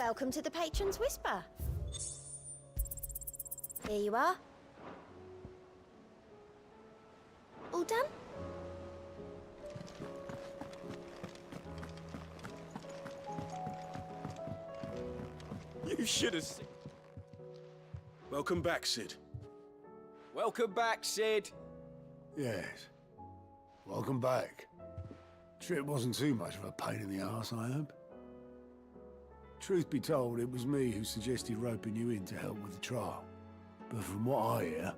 Welcome to the Patron's Whisper. Here you are. All done? You should have seen. Welcome back, Sid. Welcome back, Sid. Yes. Welcome back. Trip wasn't too much of a pain in the arse, I hope. Truth be told, it was me who suggested roping you in to help with the trial. But from what I hear,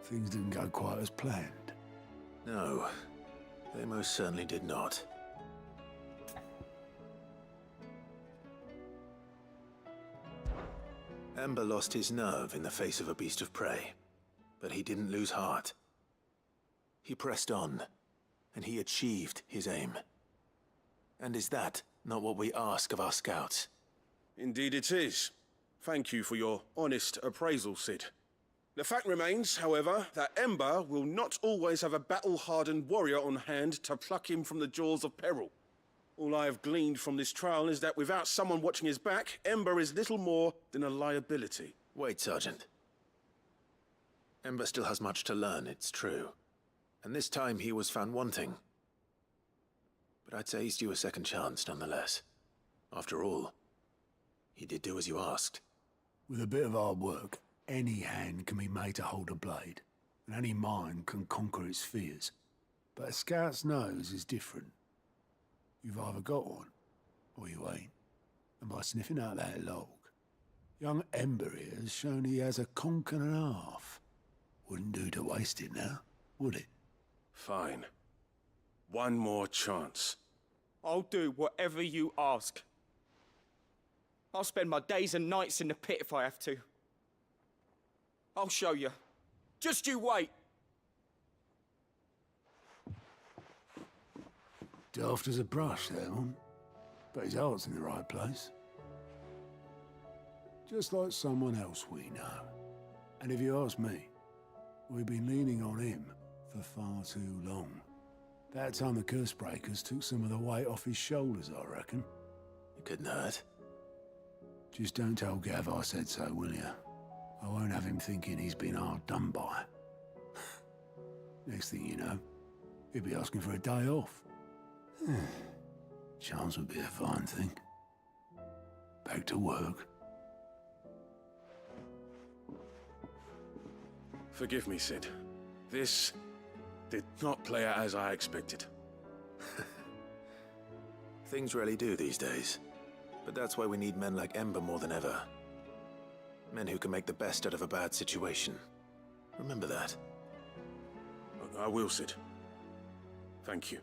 things didn't go quite as planned. No, they most certainly did not. Ember lost his nerve in the face of a beast of prey, but he didn't lose heart. He pressed on, and he achieved his aim. And is that not what we ask of our scouts? Indeed it is. Thank you for your honest appraisal, Sid. The fact remains, however, that Ember will not always have a battle-hardened warrior on hand to pluck him from the jaws of peril. All I have gleaned from this trial is that without someone watching his back, Ember is little more than a liability. Wait, Sergeant. Ember still has much to learn, it's true. And this time he was found wanting. But I'd say he's due a second chance, nonetheless. After all, he did do as you asked. With a bit of hard work, any hand can be made to hold a blade, and any mind can conquer its fears. But a scout's nose is different. You've either got one, or you ain't. And by sniffing out that log, young Ember here has shown he has a conk and a half. Wouldn't do to waste it now, would it? Fine. One more chance. I'll do whatever you ask. I'll spend my days and nights in the pit if I have to. I'll show you. Just you wait. Daft as a brush, that one. But his heart's in the right place. Just like someone else we know. And if you ask me, we've been leaning on him for far too long. That time the curse breakers took some of the weight off his shoulders, I reckon. It couldn't hurt. Just don't tell Gav I said so, will you? I won't have him thinking he's been hard done by. Next thing you know, he'll be asking for a day off. Chance would be a fine thing. Back to work. Forgive me, Sid. This did not play out as I expected. Things rarely do these days. But that's why we need men like Ember more than ever. Men who can make the best out of a bad situation. Remember that. I will, Sid. Thank you.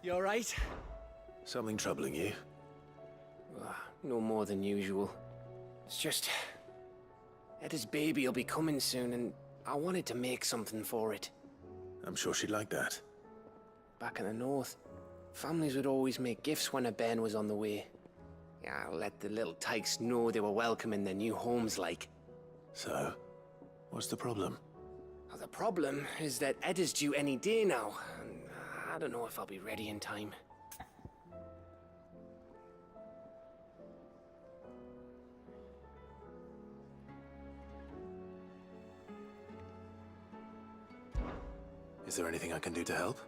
You all right? Something troubling you? No more than usual. It's just... Etta's baby will be coming soon, and I wanted to make something for it. I'm sure she'd like that. Back in the north, families would always make gifts when a bairn was on the way. Yeah, let the little tykes know they were welcome in their new homes, like. So, what's the problem? Well, the problem is that Etta's due any day now, and I don't know if I'll be ready in time. Is there anything I can do to help?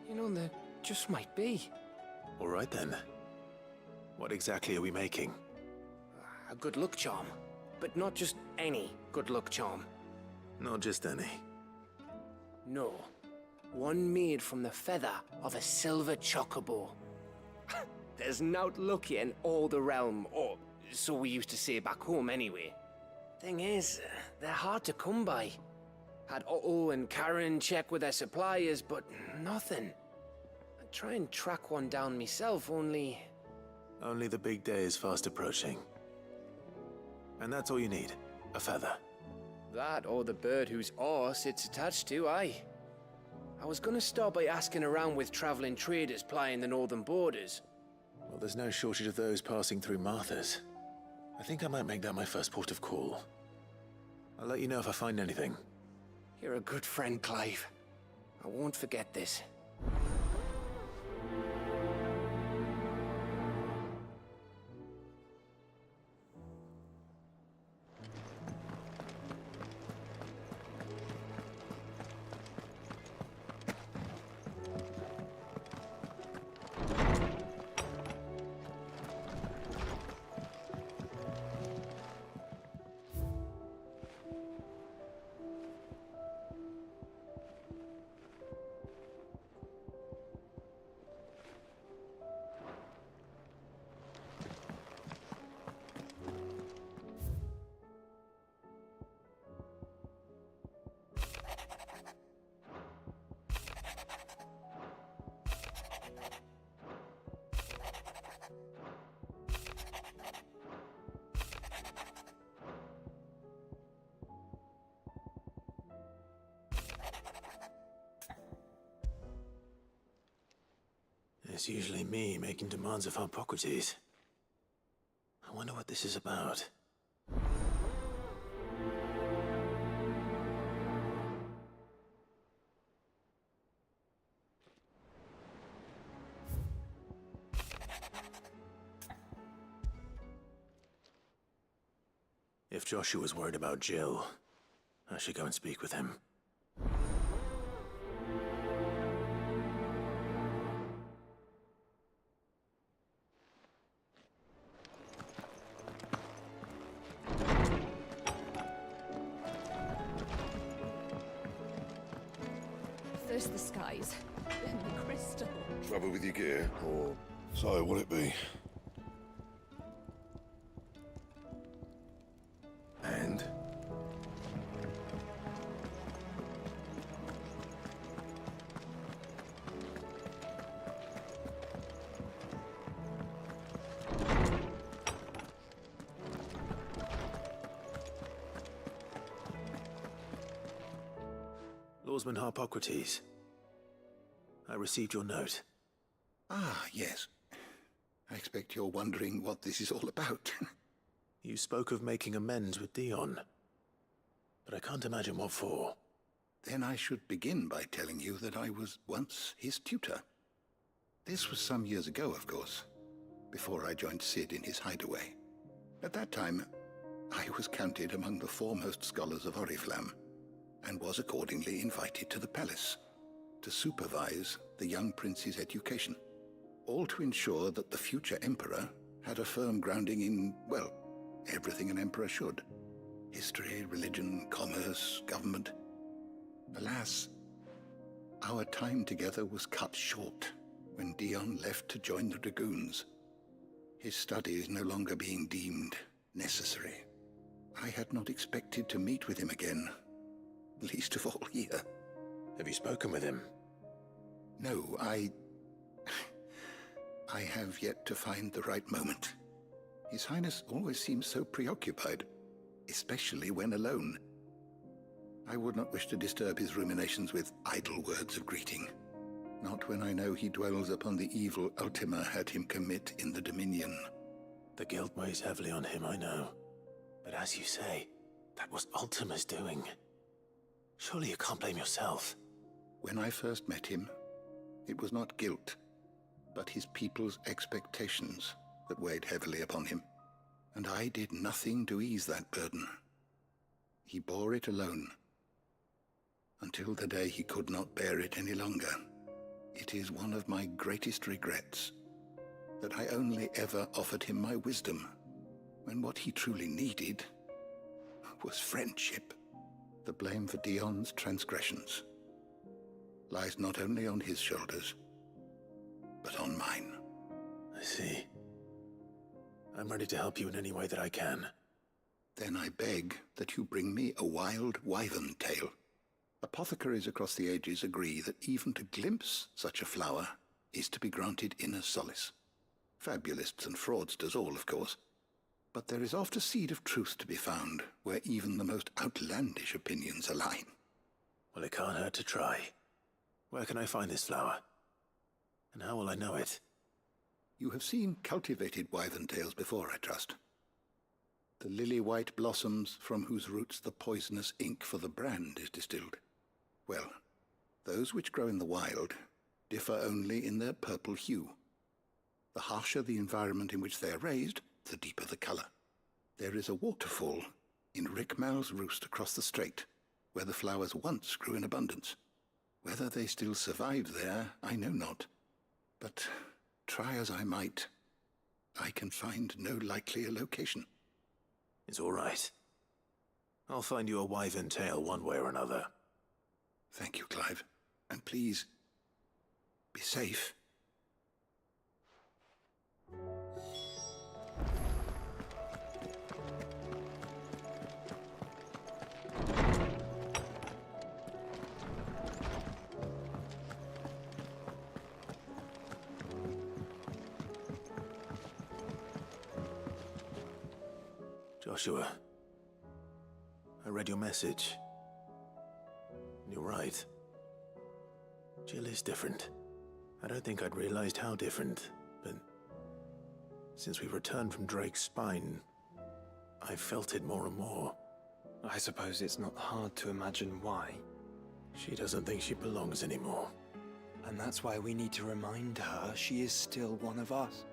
You know, there just might be. All right then. What exactly are we making? A good luck charm. But not just any good luck charm. Not just any. No. One made from the feather of a silver chocobo. There's naught luckier in all the realm, or so we used to say back home anyway. Thing is, they're hard to come by. Had Otto and Karen check with their suppliers, but nothing. I'd try and track one down myself, only... Only the big day is fast approaching. And that's all you need, a feather. That or the bird whose arse it's attached to, aye. I was gonna start by asking around with traveling traders plying the northern borders. Well, there's no shortage of those passing through Martha's. I think I might make that my first port of call. I'll let you know if I find anything. You're a good friend, Clive. I won't forget this. It's usually me making demands of Hippocrates. I wonder what this is about. If Joshua's worried about Jill, I should go and speak with him. First the skies, then the crystal. Trouble with your gear, or so will it be? And? Lawsman Hippocrates, I received your note. Ah, yes. I expect you're wondering what this is all about. You spoke of making amends with Dion, but I can't imagine what for. Then I should begin by telling you that I was once his tutor. This was some years ago, of course, before I joined Sid in his hideaway. At that time, I was counted among the foremost scholars of Oriflamme, and was accordingly invited to the palace to supervise the young prince's education, all to ensure that the future emperor had a firm grounding in, well, everything an emperor should. History, religion, commerce, government. Alas, our time together was cut short when Dion left to join the Dragoons, his studies no longer being deemed necessary. I had not expected to meet with him again, least of all here. Have you spoken with him? No, I have yet to find the right moment. His Highness always seems so preoccupied, especially when alone. I would not wish to disturb his ruminations with idle words of greeting. Not when I know he dwells upon the evil Ultima had him commit in the Dominion. The guilt weighs heavily on him, I know. But as you say, that was Ultima's doing. Surely you can't blame yourself. When I first met him, it was not guilt, but his people's expectations that weighed heavily upon him. And I did nothing to ease that burden. He bore it alone, until the day he could not bear it any longer. it is one of my greatest regrets that I only ever offered him my wisdom, when what he truly needed was friendship. The blame for Dion's transgressions lies not only on his shoulders, but on mine. I see. I'm ready to help you in any way that I can. Then I beg that you bring me a wild wyvern tail. Apothecaries across the ages agree that even to glimpse such a flower is to be granted inner solace. Fabulists and fraudsters all, of course. But there is oft a seed of truth to be found where even the most outlandish opinions align. Well, it can't hurt to try. Where can I find this flower? And how will I know it? You have seen cultivated wyvern tails before, I trust. The lily-white blossoms from whose roots the poisonous ink for the brand is distilled. Well, those which grow in the wild differ only in their purple hue. The harsher the environment in which they are raised, the deeper the color. There is a waterfall in Rickmal's roost across the strait, where the flowers once grew in abundance. Whether they still survive there, I know not. But try as I might, I can find no likelier location. It's all right. I'll find you a wyvern tail one way or another. Thank you, Clive. And please, be safe. Joshua, I read your message. You're right. Jill is different. I don't think I'd realized how different, but since we returned from Drake's spine, I've felt it more and more. I suppose it's not hard to imagine why. She doesn't think she belongs anymore. And that's why we need to remind her she is still one of us.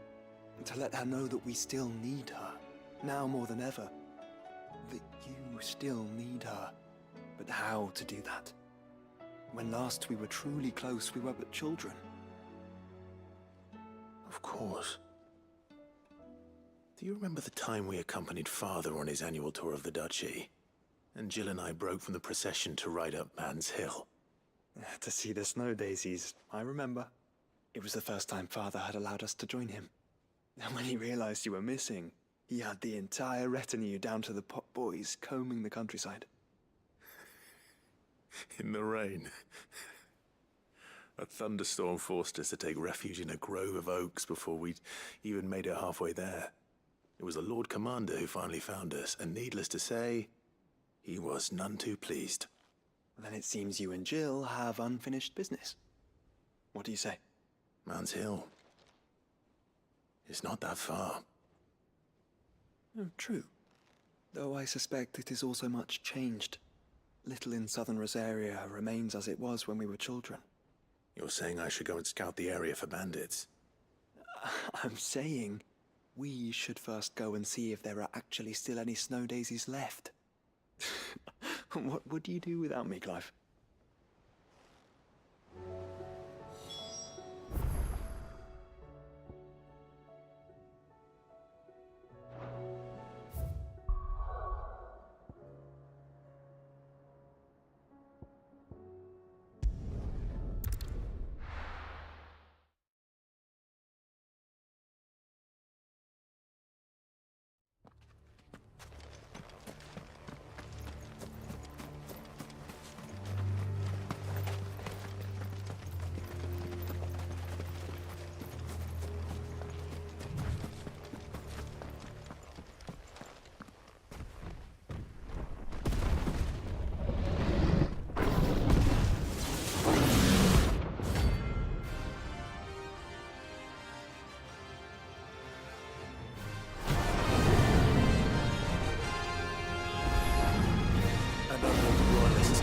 And to let her know that we still need her. Now more than ever. That you still need her. But how to do that? When last we were truly close, we were but children. Of course. Do you remember the time we accompanied Father on his annual tour of the Duchy? And Jill and I broke from the procession to ride up Man's Hill. To see the snow daisies, I remember. It was the first time Father had allowed us to join him. And when he realized you were missing, he had the entire retinue down to the pot boys combing the countryside. In the rain. A thunderstorm forced us to take refuge in a grove of oaks before we'd even made it halfway there. It was the Lord Commander who finally found us, and needless to say, he was none too pleased. Then it seems you and Jill have unfinished business. What do you say? Man's Hill. It's not that far. Oh, true. Though I suspect it is also much changed. Little in southern Rosaria remains as it was when we were children. You're saying I should go and scout the area for bandits? I'm saying we should first go and see if there are actually still any snow daisies left. What would you do without me, Clive?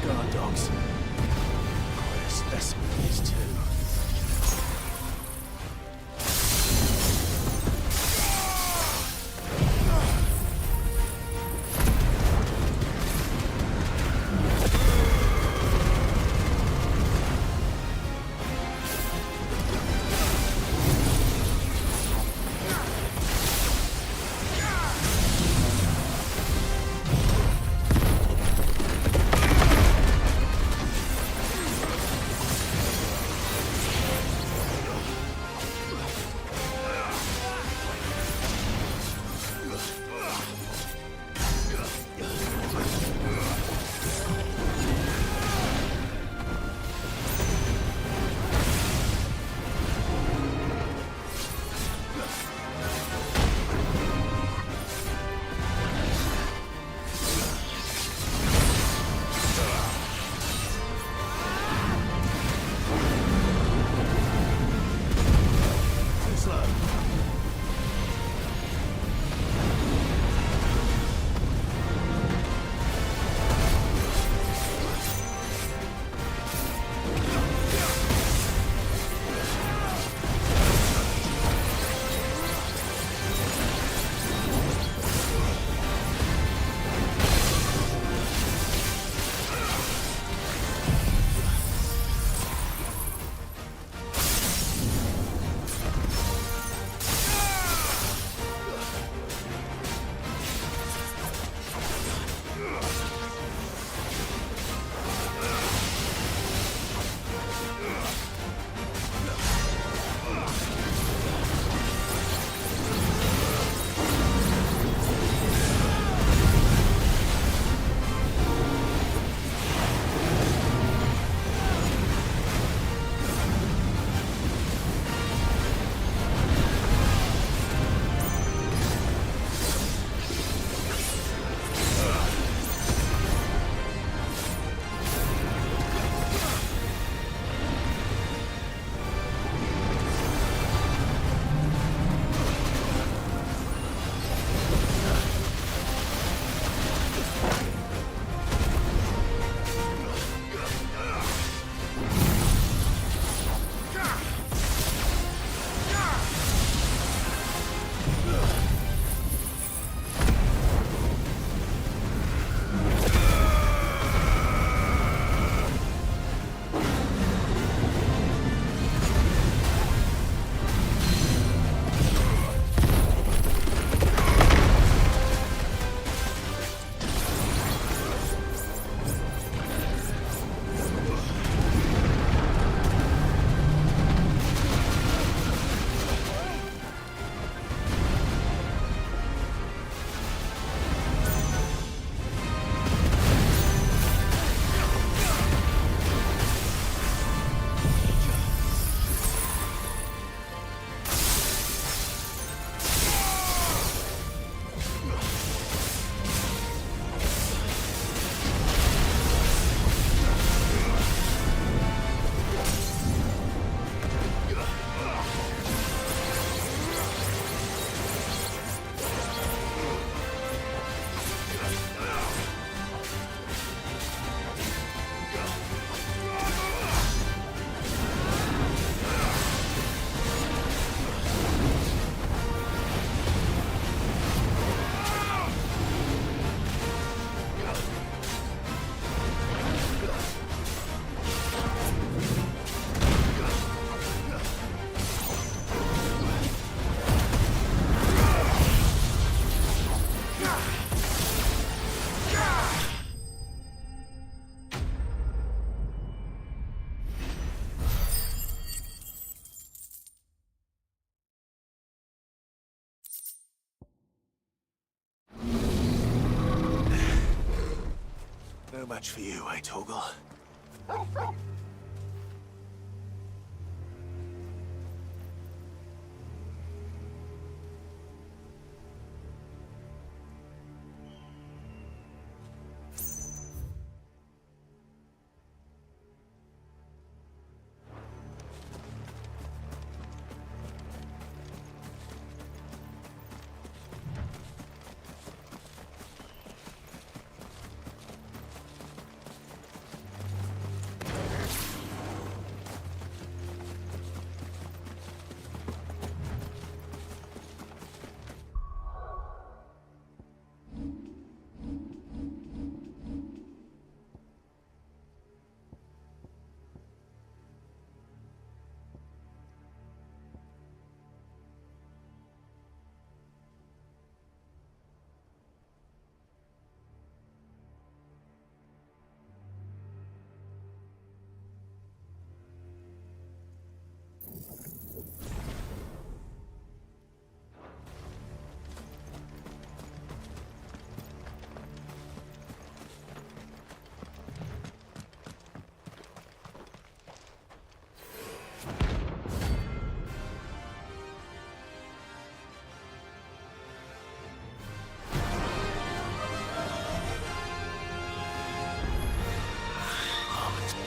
Guard dogs. Quite a specimen, these two. match for you, eh, Torgal?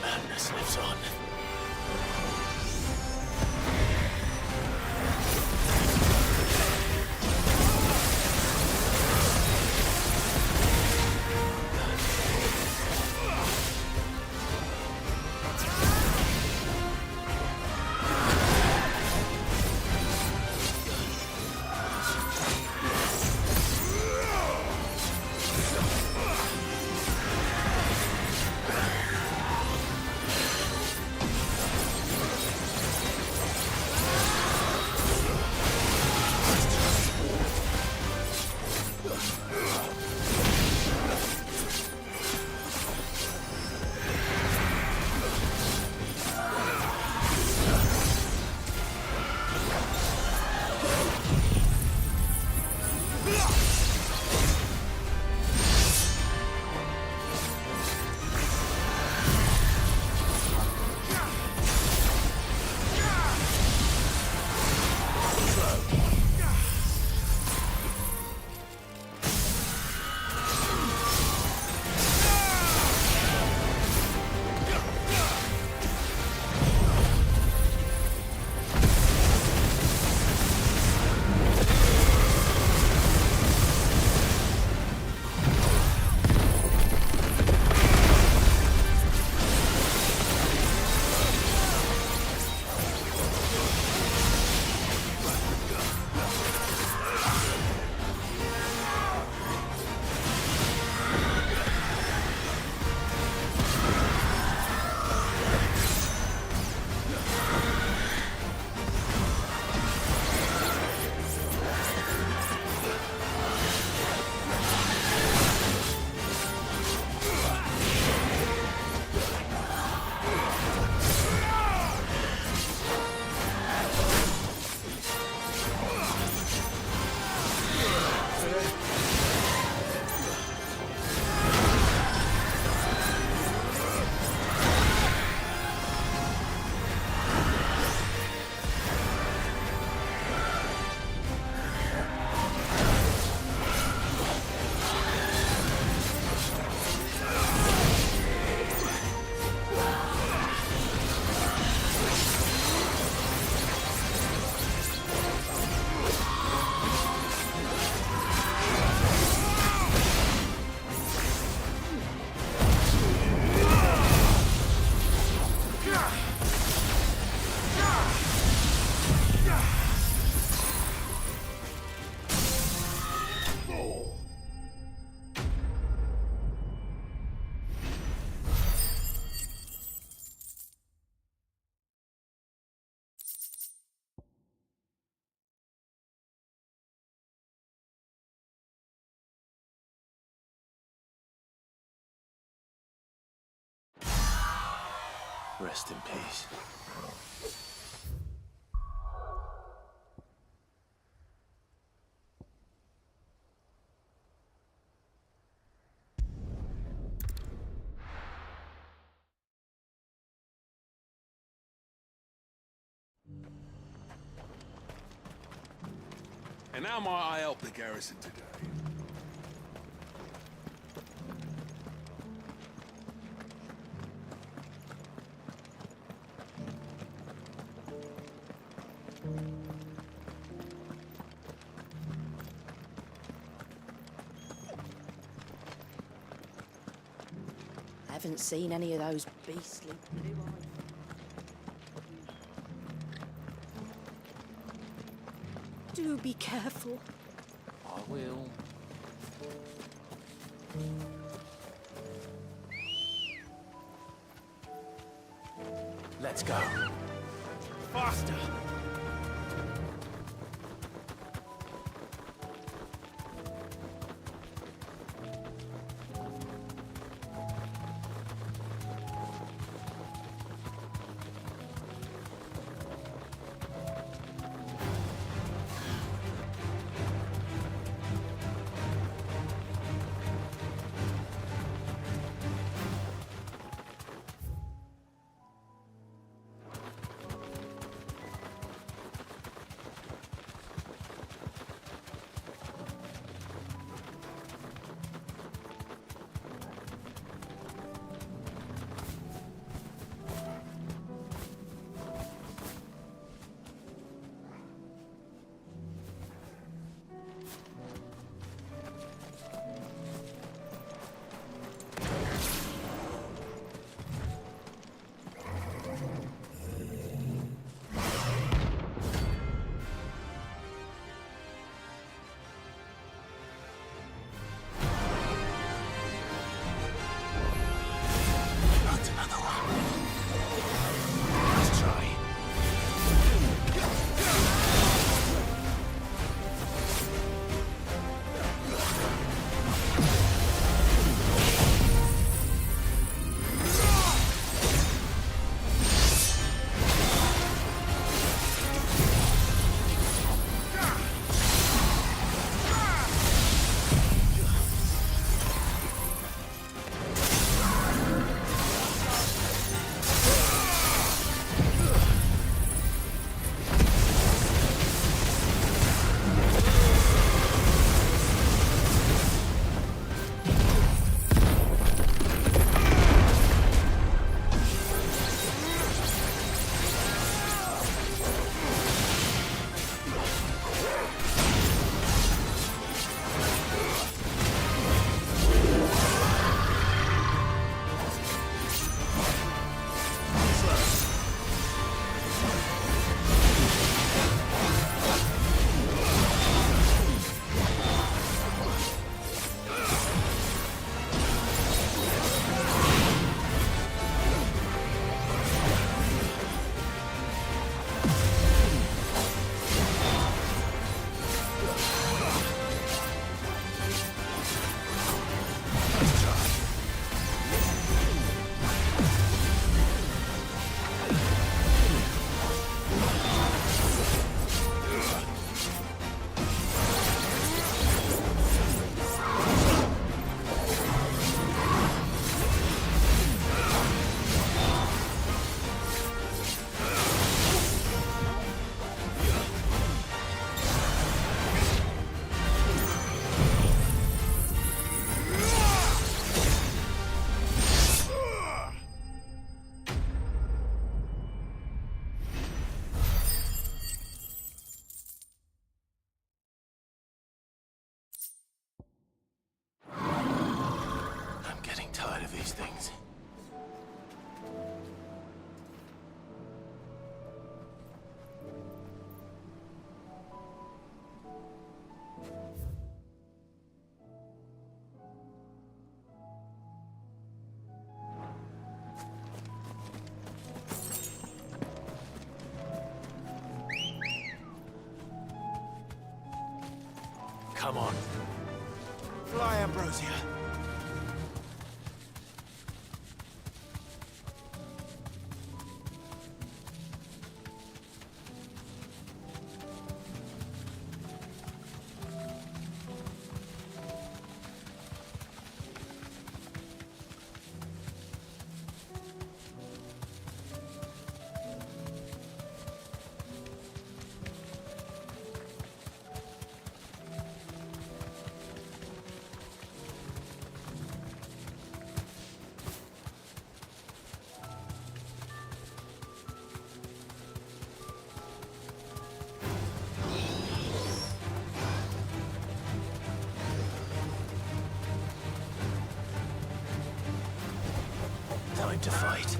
Madness lives on. Rest in peace. And how might I help the garrison today? Haven't seen any of those beastly blue eyes. Do be careful. I will. Let's go. Faster! these things. Come on. Fly, Ambrosia. to fight.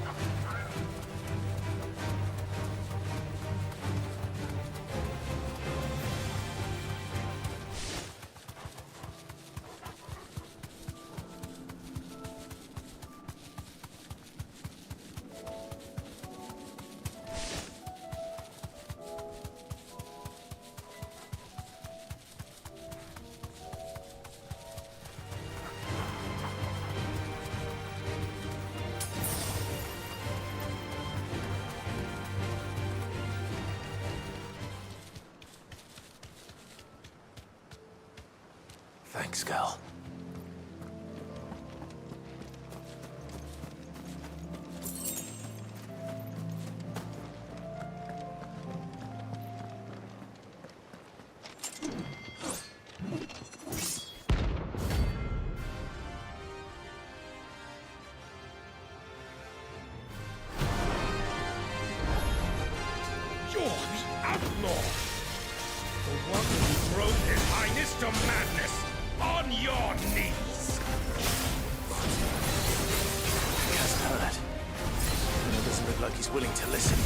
Thanks, Gal. You're the outlaw! The one who drove His Highness to madness! On your knees! He hasn't heard. And it doesn't look like he's willing to listen.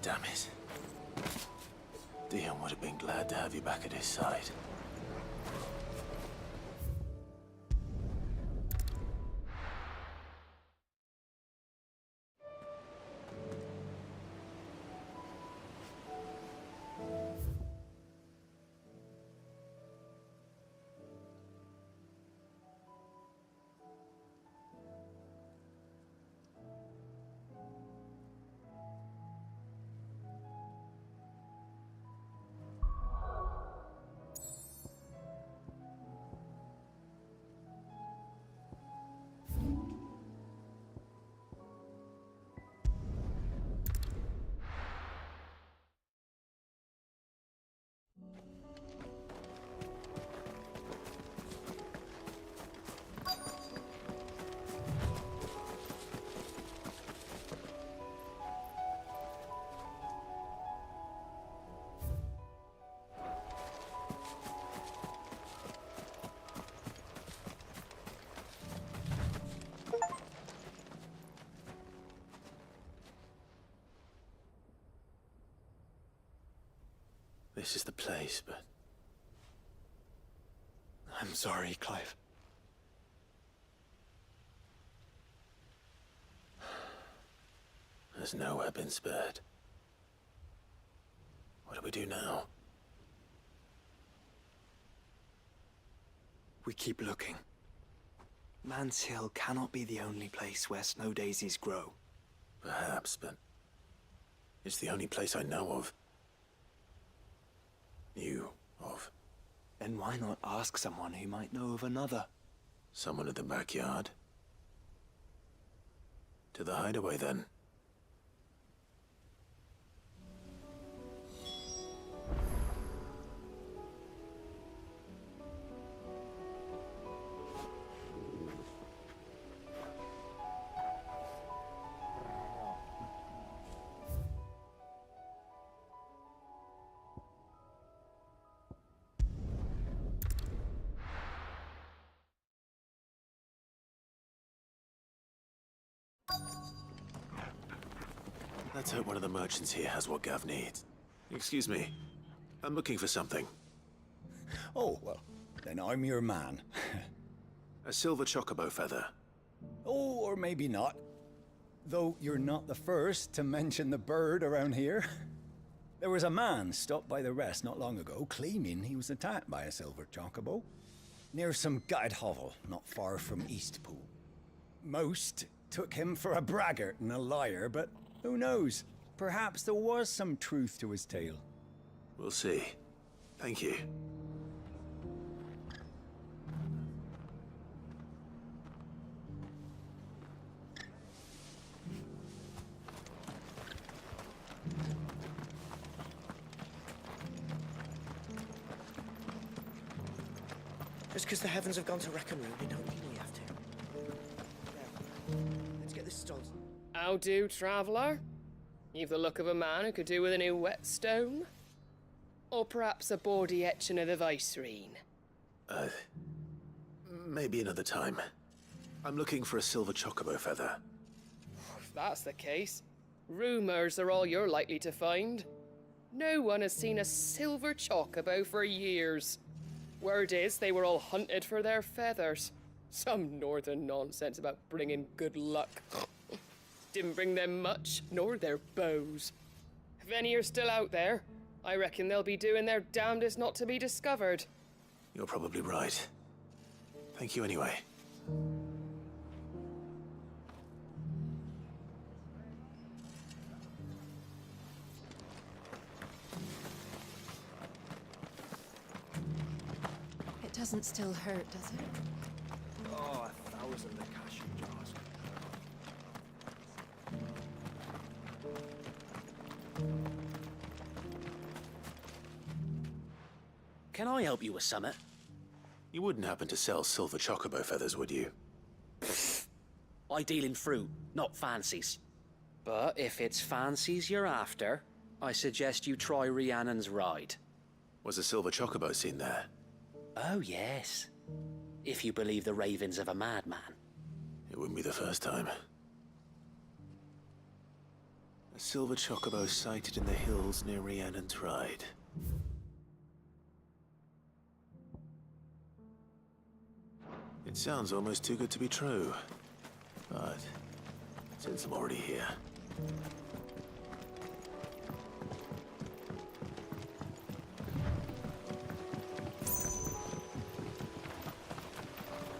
Damn it. Dion would have been glad to have you back at his side. This is the place, but I'm sorry, Clive. there's nowhere been spared. What do we do now? We keep looking. Man's Hill cannot be the only place where snow daisies grow. Perhaps, but it's the only place I know of. Knew of. Then why not ask someone who might know of another? Someone in the backyard. To the hideaway, then. Let's hope one of the merchants here has what Gav needs. Excuse me. I'm looking for something. Oh, well, then I'm your man. A silver chocobo feather. Oh, or maybe not. Though you're not the first to mention the bird around here. There was a man stopped by the rest not long ago, claiming he was attacked by a silver chocobo. Near some gutted hovel, not far from Eastpool. Most took him for a braggart and a liar, but who knows? Perhaps there was some truth to his tale. We'll see. Thank you. Just because the heavens have gone to wreck and ruin, it don't mean we have to. Now, let's get this stalled. How do, traveller? You've the look of a man who could do with a new whetstone. Or perhaps a bawdy etching of the Vicerine. Maybe another time. I'm looking for a silver chocobo feather. If that's the case, rumours are all you're likely to find. No one has seen a silver chocobo for years. Word is they were all hunted for their feathers. Some northern nonsense about bringing good luck. Didn't bring them much, nor their bows. If any are still out there, I reckon they'll be doing their damnedest not to be discovered. You're probably right. Thank you anyway. It doesn't still hurt, does it? Oh, 1,000 of cashew jars. Can I help you with something? You wouldn't happen to sell silver chocobo feathers, would you? I deal in fruit, not fancies. But if it's fancies you're after, I suggest you try Rhiannon's ride. Was a silver chocobo seen there? Oh, yes. If you believe the ravings of a madman. It wouldn't be the first time. A silver chocobo sighted in the hills near Rhiannon's ride. It sounds almost too good to be true. But since I'm already here...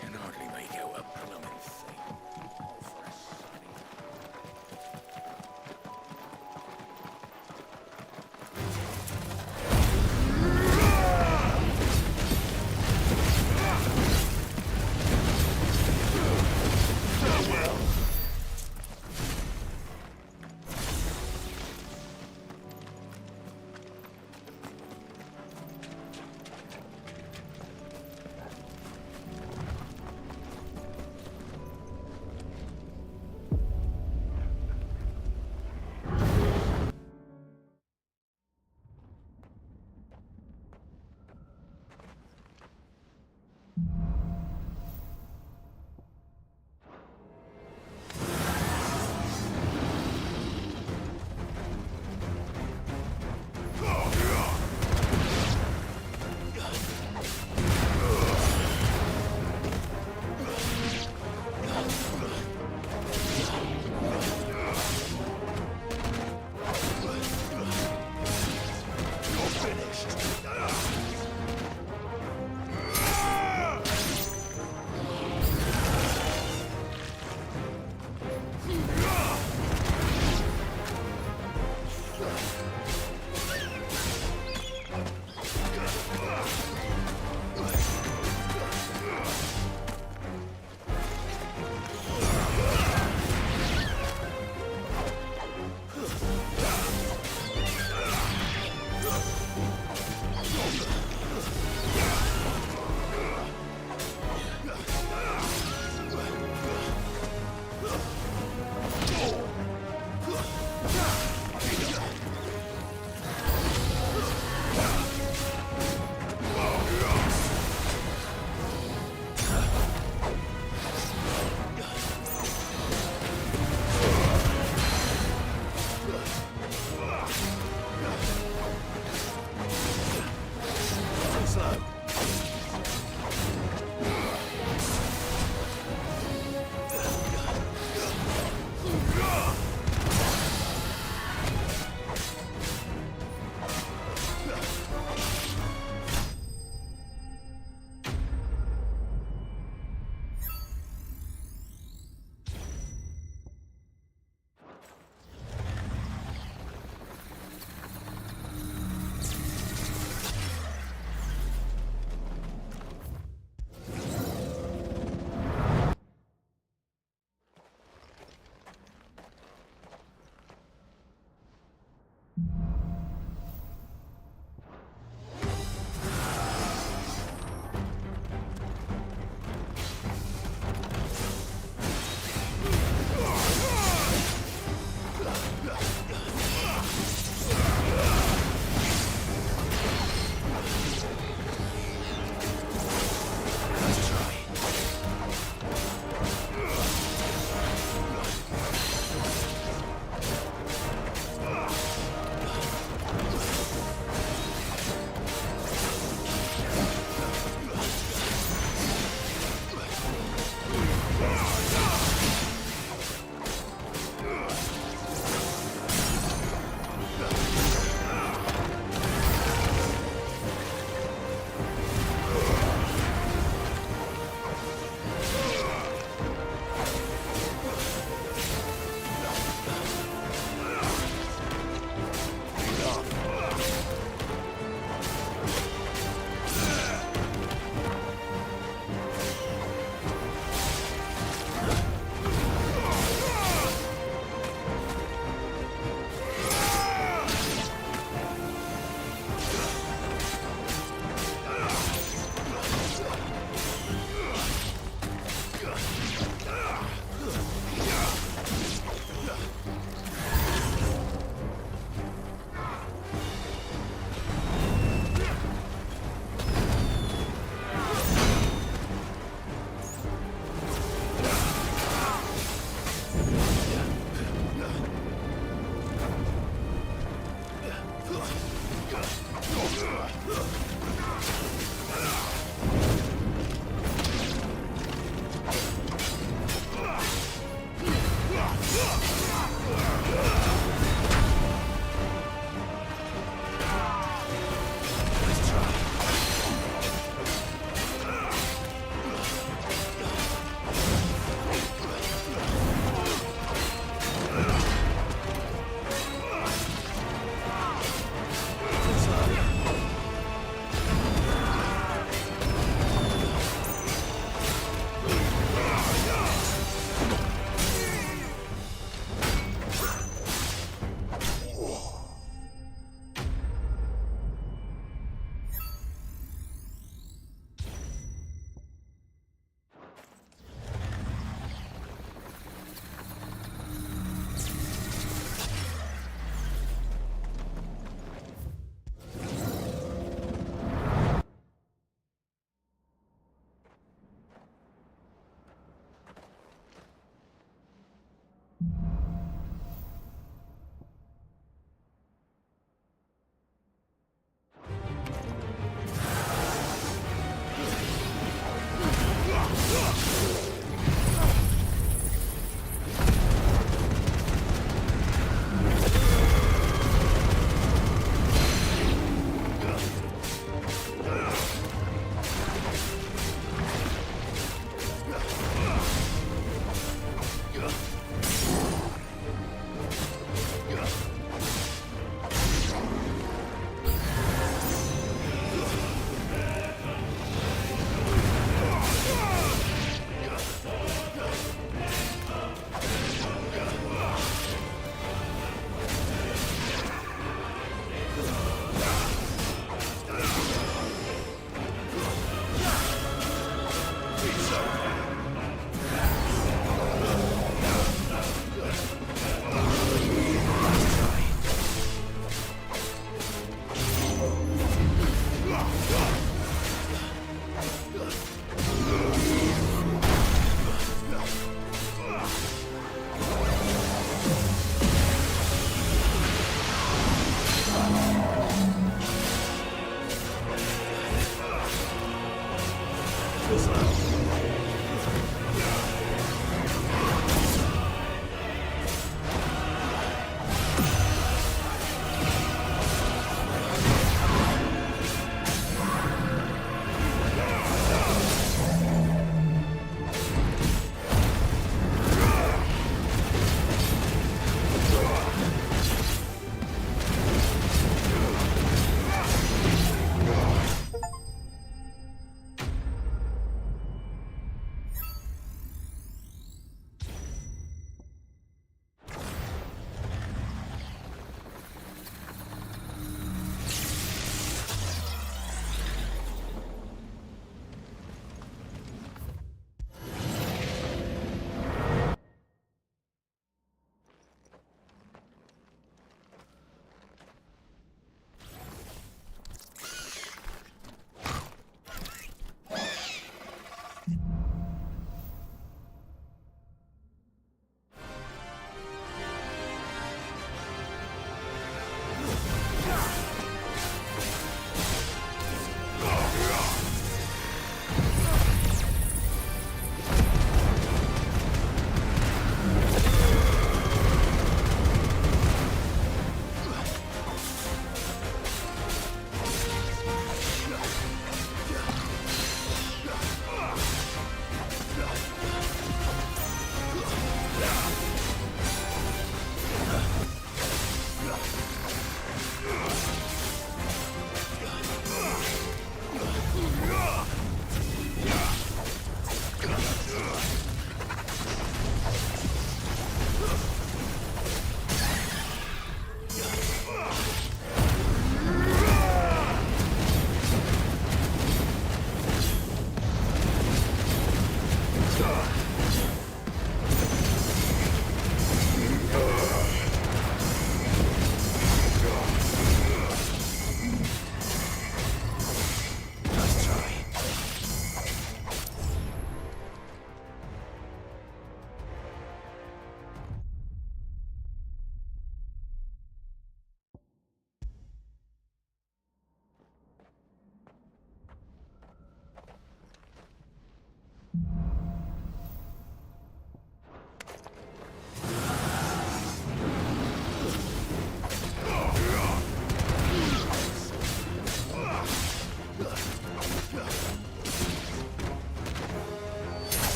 Can hardly make out a blooming thing. All for a sunny.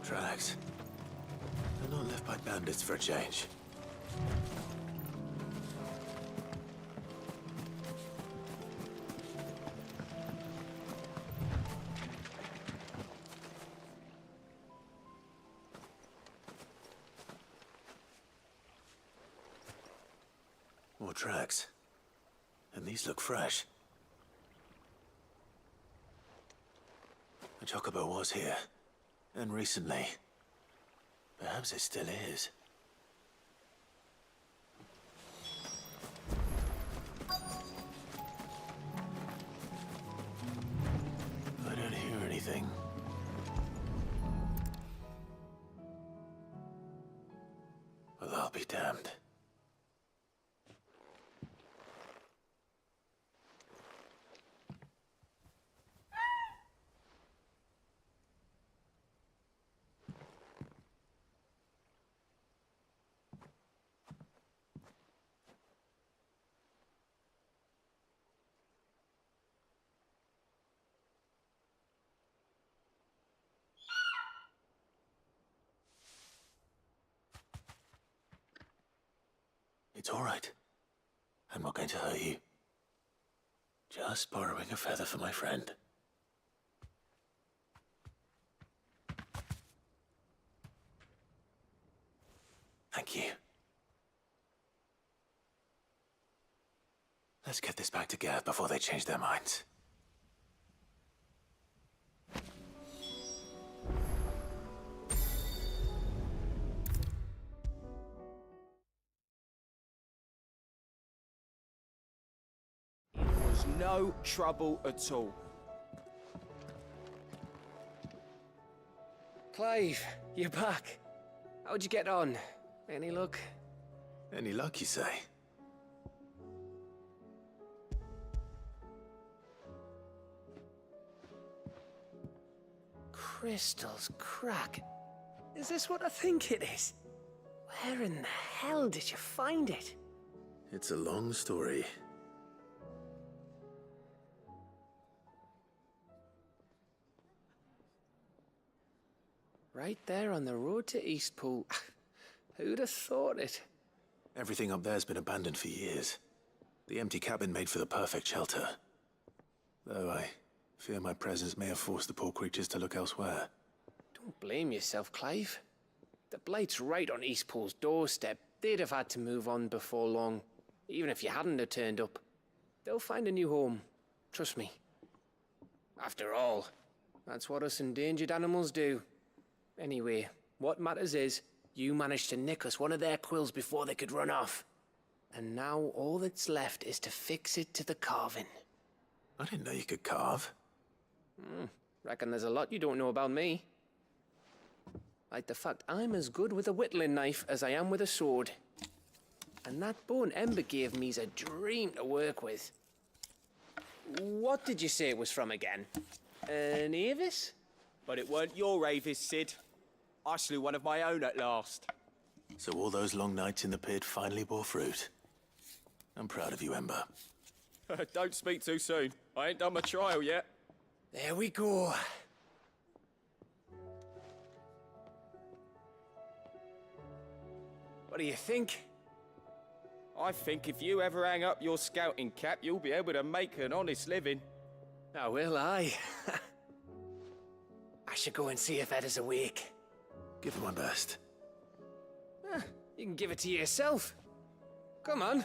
Tracks. They're not left by bandits for a change. More tracks. And these look fresh. The Chocobo was here. And recently. Perhaps it still is. I don't hear anything. Well, I'll be damned. It's all right. I'm not going to hurt you. Just borrowing a feather for my friend. Thank you. Let's get this back to Gav before they change their minds. No trouble at all. Clive, you're back. How'd you get on? Any luck? Any luck, you say? Crystal's crack. Is this what I think it is? Where in the hell did you find it? It's a long story. Right there on the road to Eastpool. Who'd have thought it? Everything up there's been abandoned for years. The empty cabin made for the perfect shelter. Though I fear my presence may have forced the poor creatures to look elsewhere. Don't blame yourself, Clive. The Blight's right on Eastpool's doorstep. They'd have had to move on before long, even if you hadn't have turned up. They'll find a new home. Trust me. After all, that's what us endangered animals do. Anyway, what matters is, you managed to nick us one of their quills before they could run off. And now all that's left is to fix it to the carving. I didn't know you could carve. Reckon there's a lot you don't know about me. Like the fact I'm as good with a whittling knife as I am with a sword. And that bone Ember gave me's a dream to work with. What did you say it was from again? An Avis? But it weren't your Avis, Sid. I slew one of my own at last. So all those long nights in the pit finally bore fruit. I'm proud of you, Ember. Don't speak too soon. I ain't done my trial yet. There we go. What do you think? I think if you ever hang up your scouting cap, you'll be able to make an honest living. Now will I? I should go and see if Ed is awake. Give it my best. You can give it to yourself. Come on.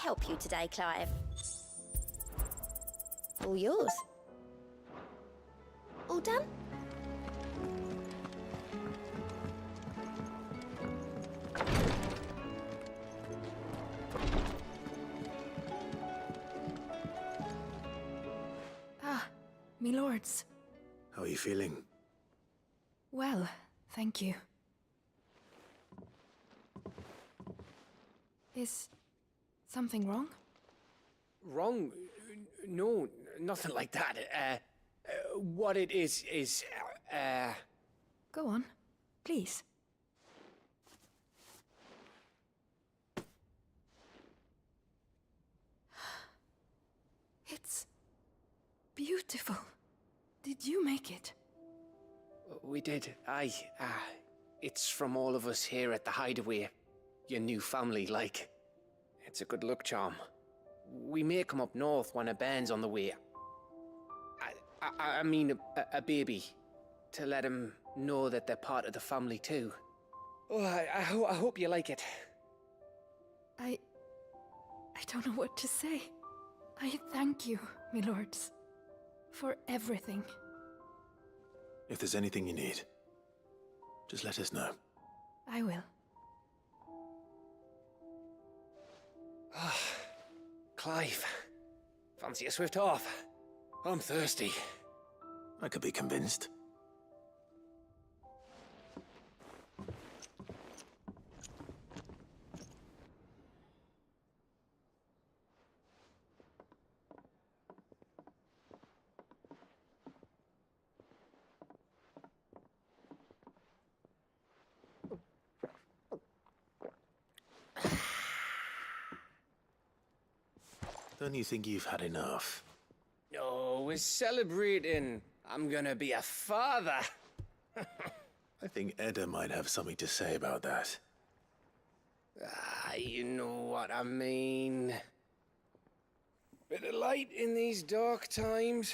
Help you today, Clive? All yours. All done? me lords. How are you feeling? Well, thank you. Is something wrong? Wrong? No, nothing like that. What it is, Go on, please. It's beautiful. Did you make it? We did. Aye. It's from all of us here at the Hideaway. Your new family, like. It's a good luck charm. We may come up north when a band's on the way. I mean a baby. To let him know that they're part of the family too. Oh, I hope you like it. I don't know what to say. I thank you, my lords, for everything. If there's anything you need, just let us know. I will. Clive, fancy a swift off? I'm thirsty. I could be convinced. Don't you think you've had enough? No, we're celebrating. I'm gonna be a father. I think Edda might have something to say about that. You know what I mean. Bit of light in these dark times.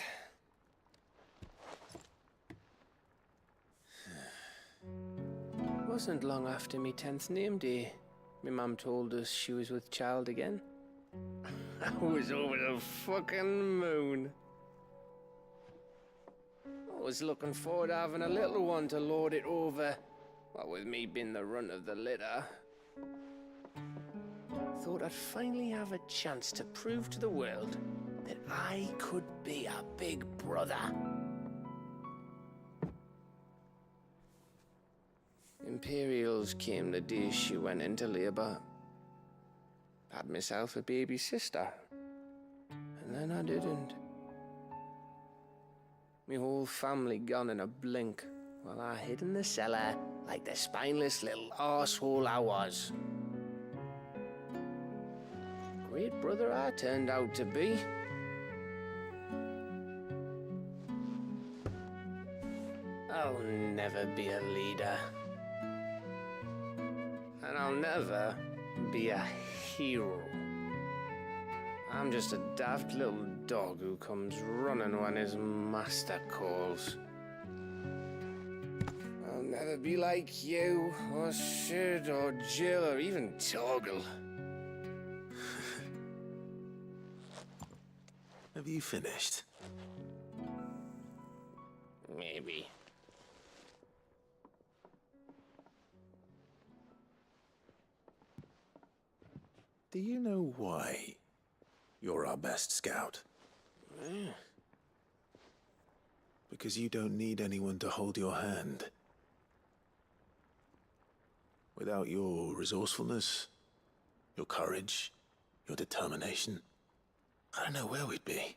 Wasn't long after me 10th name day, my mum told us she was with child again. I was over the fucking moon. I was looking forward to having a little one to lord it over, what with me being the runt of the litter. Thought I'd finally have a chance to prove to the world that I could be a big brother. Imperials came the day she went into labour. Had myself a baby sister. And then I didn't. Me whole family gone in a blink, while I hid in the cellar like the spineless little arsehole I was. Great brother I turned out to be. I'll never be a leader. And I'll never be a hero. I'm just a daft little dog who comes running when his master calls. I'll never be like you, or Sid, or Jill, or even Torgal. Have you finished? Maybe. Do you know why you're our best scout? Because you don't need anyone to hold your hand. Without your resourcefulness, your courage, your determination, I don't know where we'd be.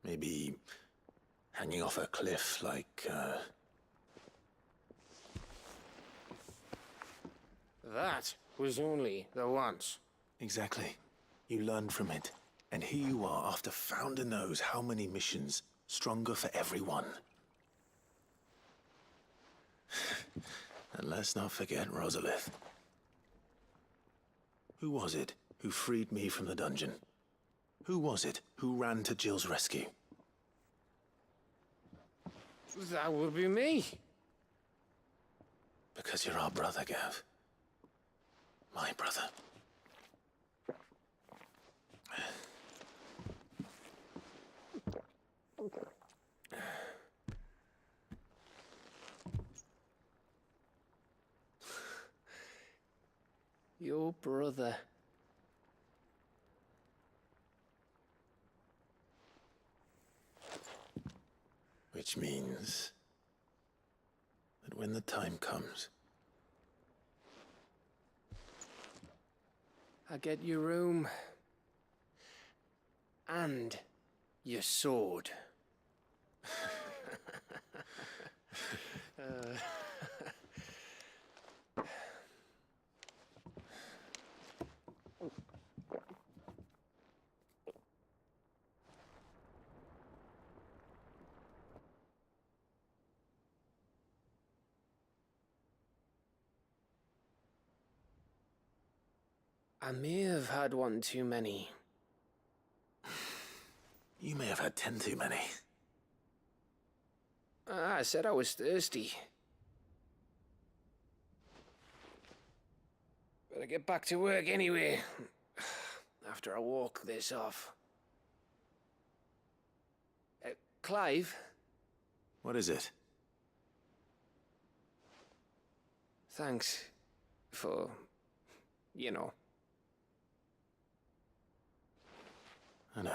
Maybe hanging off a cliff like, That was only the once. Exactly. You learned from it. And here you are after Founder knows how many missions, stronger for everyone. And let's not forget Rosalith. Who was it who freed me from the dungeon? Who was it who ran to Jill's rescue? That would be me. Because you're our brother, Gav. My brother. Your brother. Which means that when the time comes, I get your room and your sword. I may have had one too many. you may have had 10 too many. I said I was thirsty. Better get back to work anyway, after I walk this off. Clive? What is it? Thanks for, you know. I know.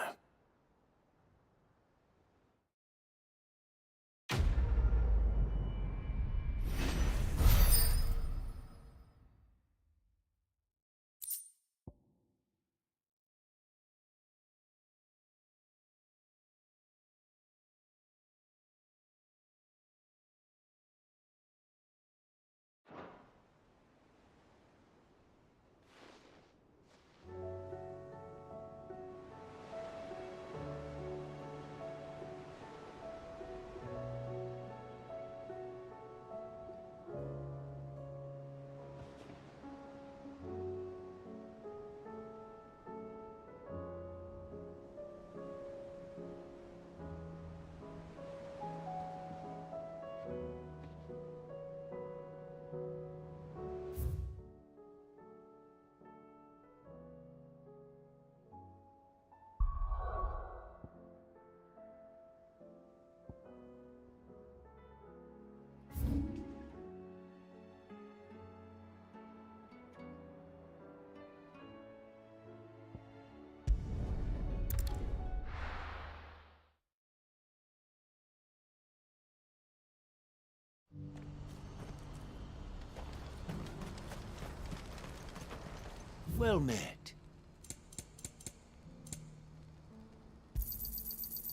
Well met.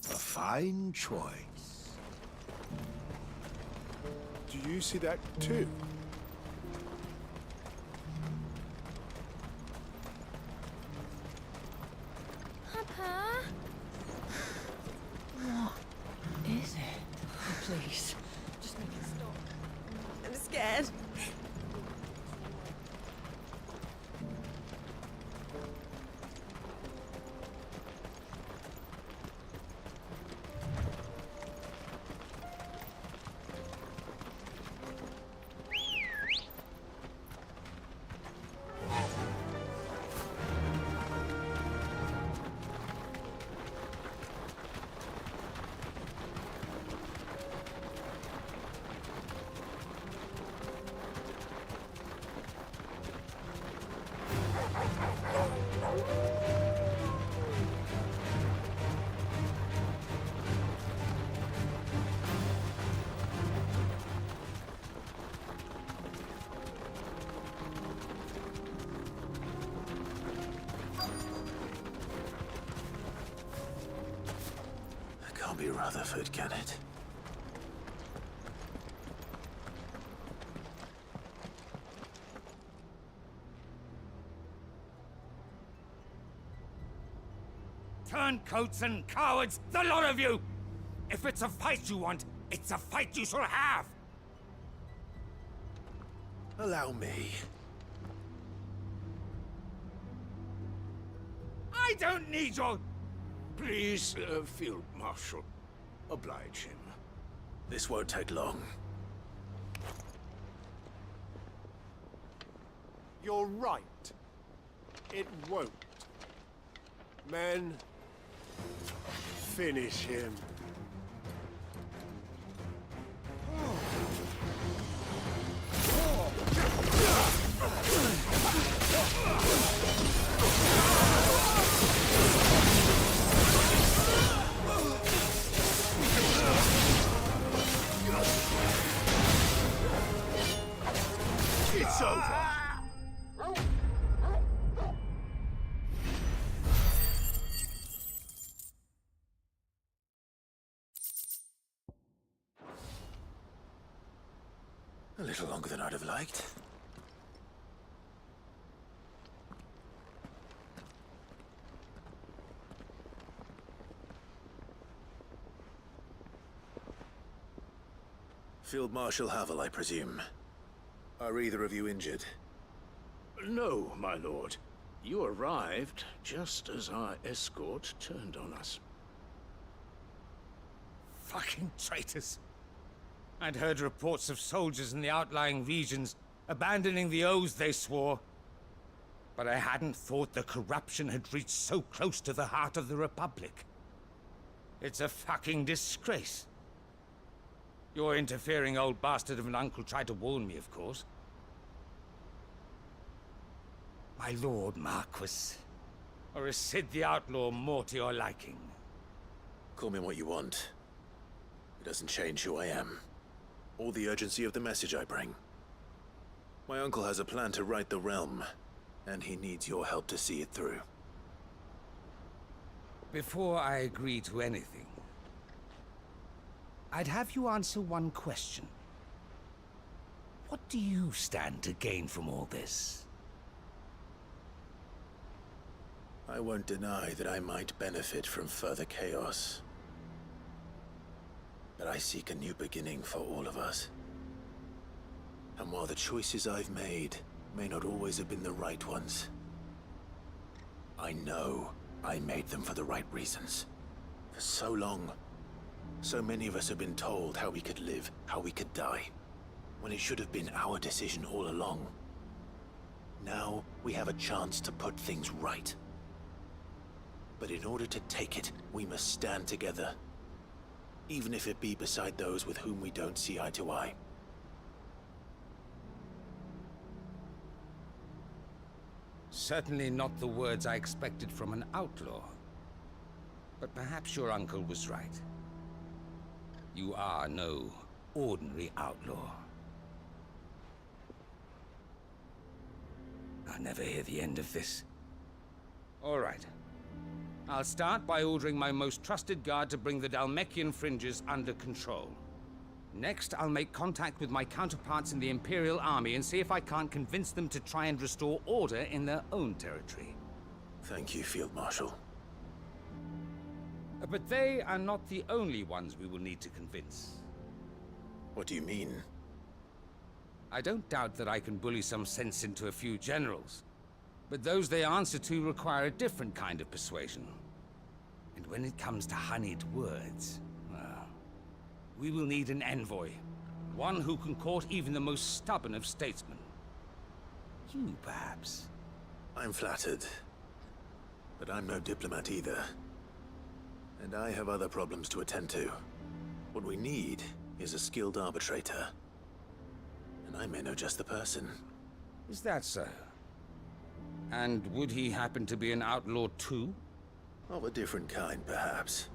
A fine choice. Do you see that too? Papa? What is it? Oh, please, just make it stop. I'm scared. Can't be Rutherford, can it? Turncoats and cowards, the lot of you! If it's a fight you want, it's a fight you shall have! Allow me. I don't need your... Please, Field Marshal, oblige him. This won't take long. You're right. It won't. Men, finish him. little longer than I'd have liked. Field Marshal Havel, I presume. Are either of you injured? No, my lord. You arrived just as our escort turned on us. Fucking traitors. I'd heard reports of soldiers in the outlying regions abandoning the oaths they swore. But I hadn't thought the corruption had reached so close to the heart of the Republic. It's a fucking disgrace. Your interfering old bastard of an uncle tried to warn me, of course. My lord Marquis. Or is Sid the Outlaw more to your liking? Call me what you want. It doesn't change who I am, or the urgency of the message I bring. My uncle has a plan to right the realm, and he needs your help to see it through. Before I agree to anything, I'd have you answer one question. What do you stand to gain from all this? I won't deny that I might benefit from further chaos. But I seek a new beginning for all of us. And while the choices I've made may not always have been the right ones, I know I made them for the right reasons. For so long, so many of us have been told how we could live, how we could die, when it should have been our decision all along. Now we have a chance to put things right. But in order to take it, we must stand together. Even if it be beside those with whom we don't see eye to eye. Certainly not the words I expected from an outlaw. But perhaps your uncle was right. You are no ordinary outlaw. I'll never hear the end of this. All right. I'll start by ordering my most trusted guard to bring the Dhalmekian fringes under control. Next, I'll make contact with my counterparts in the Imperial Army and see if I can't convince them to try and restore order in their own territory. Thank you, Field Marshal. But they are not the only ones we will need to convince. What do you mean? I don't doubt that I can bully some sense into a few generals. But those they answer to require a different kind of persuasion. And when it comes to honeyed words, well, we will need an envoy. One who can court even the most stubborn of statesmen. You, perhaps. I'm flattered. But I'm no diplomat either. And I have other problems to attend to. What we need is a skilled arbitrator. And I may know just the person. Is that so? And would he happen to be an outlaw too? Of a different kind, perhaps.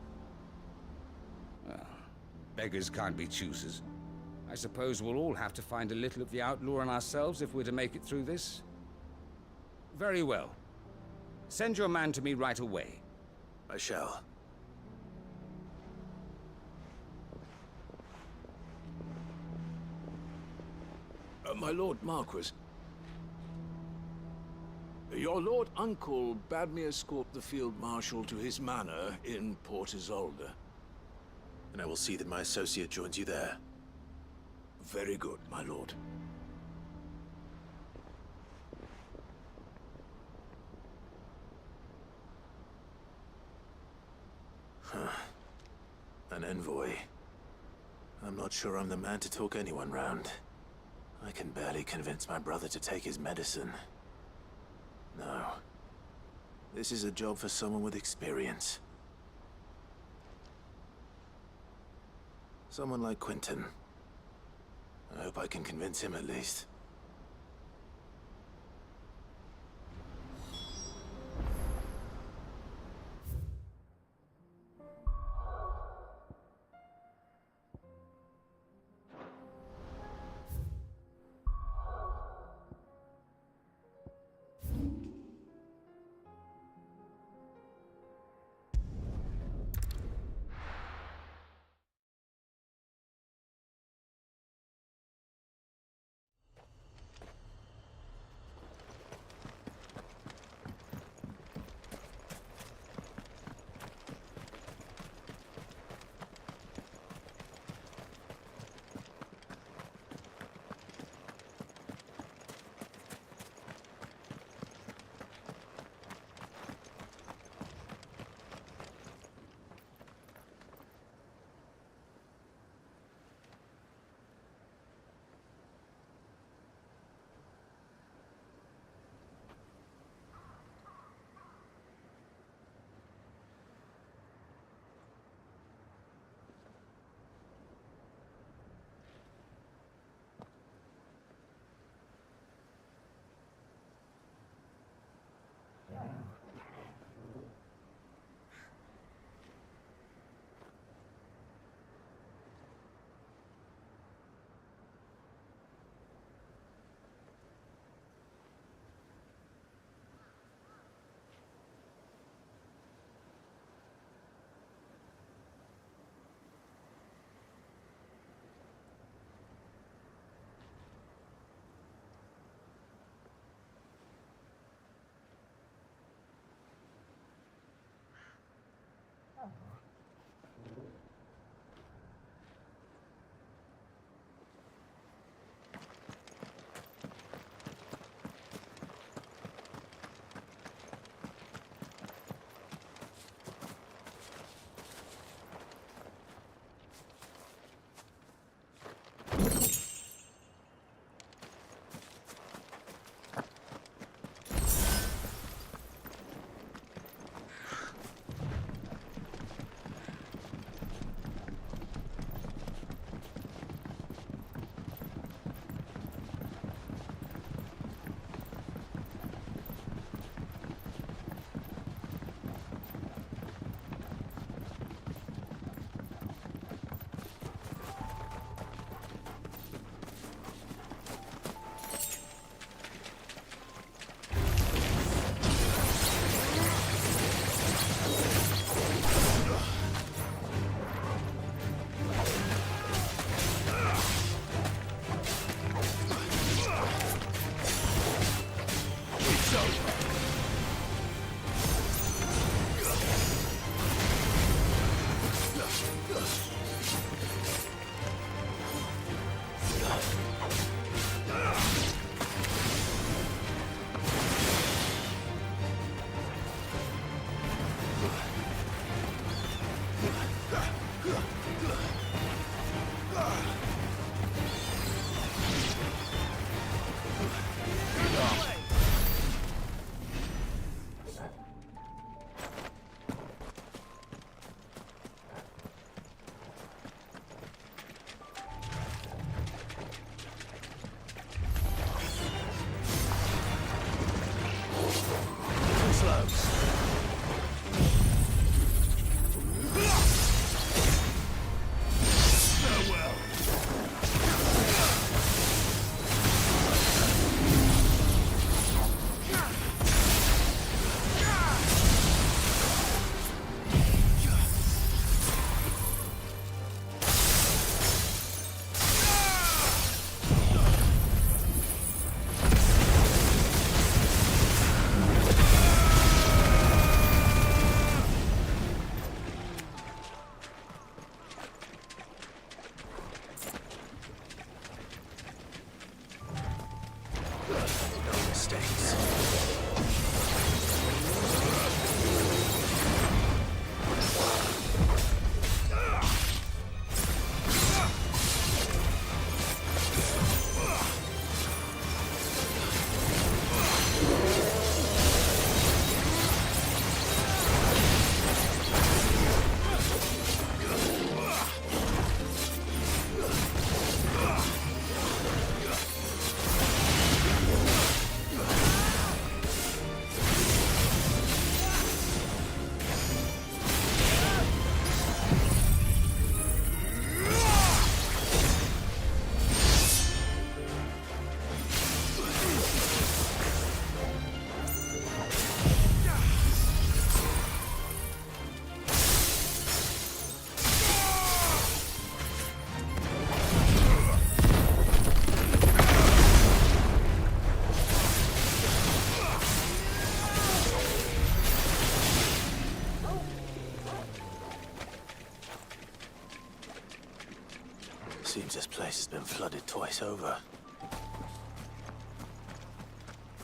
Well, beggars can't be choosers. I suppose we'll all have to find a little of the outlaw in ourselves if we're to make it through this. Very well. Send your man to me right away. I shall. My Lord Marquis. Your Lord Uncle bade me escort the Field Marshal to his manor in Port Isolde. And I will see that my associate joins you there. Very good, my lord. An envoy. I'm not sure I'm the man to talk anyone round. I can barely convince my brother to take his medicine. No. This is a job for someone with experience. Someone like Quentin. I hope I can convince him at least. Seems this place has been flooded twice over.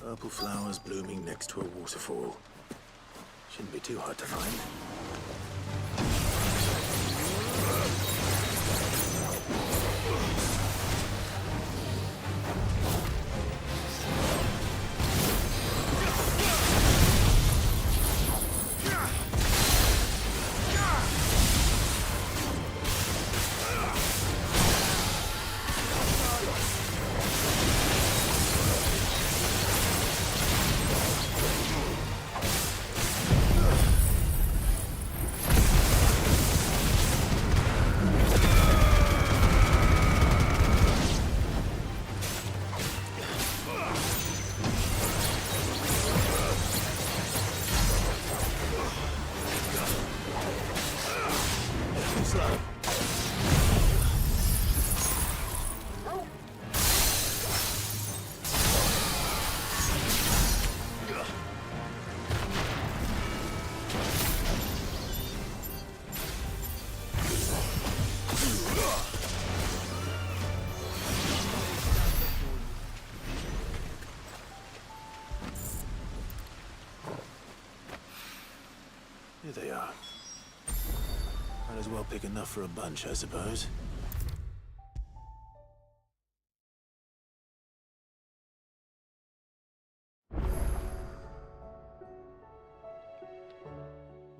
Purple flowers blooming next to a waterfall. Shouldn't be too hard to find. Here they are. Might as well pick enough for a bunch, I suppose.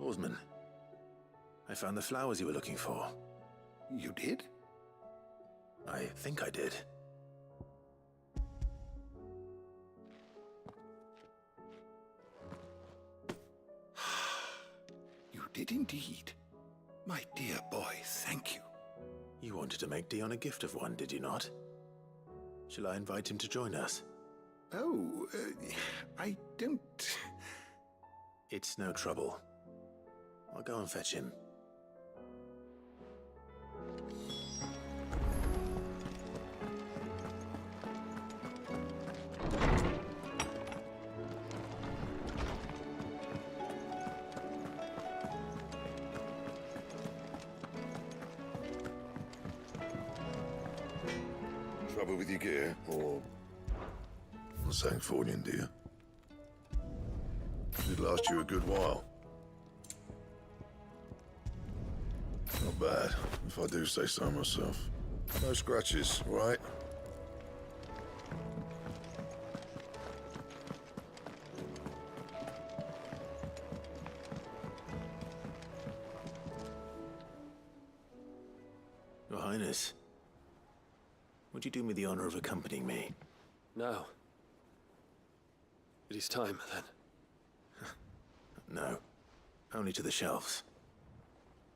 Oarsman, I found the flowers you were looking for. You did? I think I did. You did indeed. My dear boy, thank you. You wanted to make Dion a gift of one, did you not? Shall I invite him to join us? Oh, I don't... It's no trouble. I'll go and fetch him. Trouble with your gear, or something falling, dear? It'd last you a good while. Not bad, if I do say so myself. No scratches, all right? Your Highness, would you do me the honor of accompanying me? No. It is time, then. No. Only to the shelves.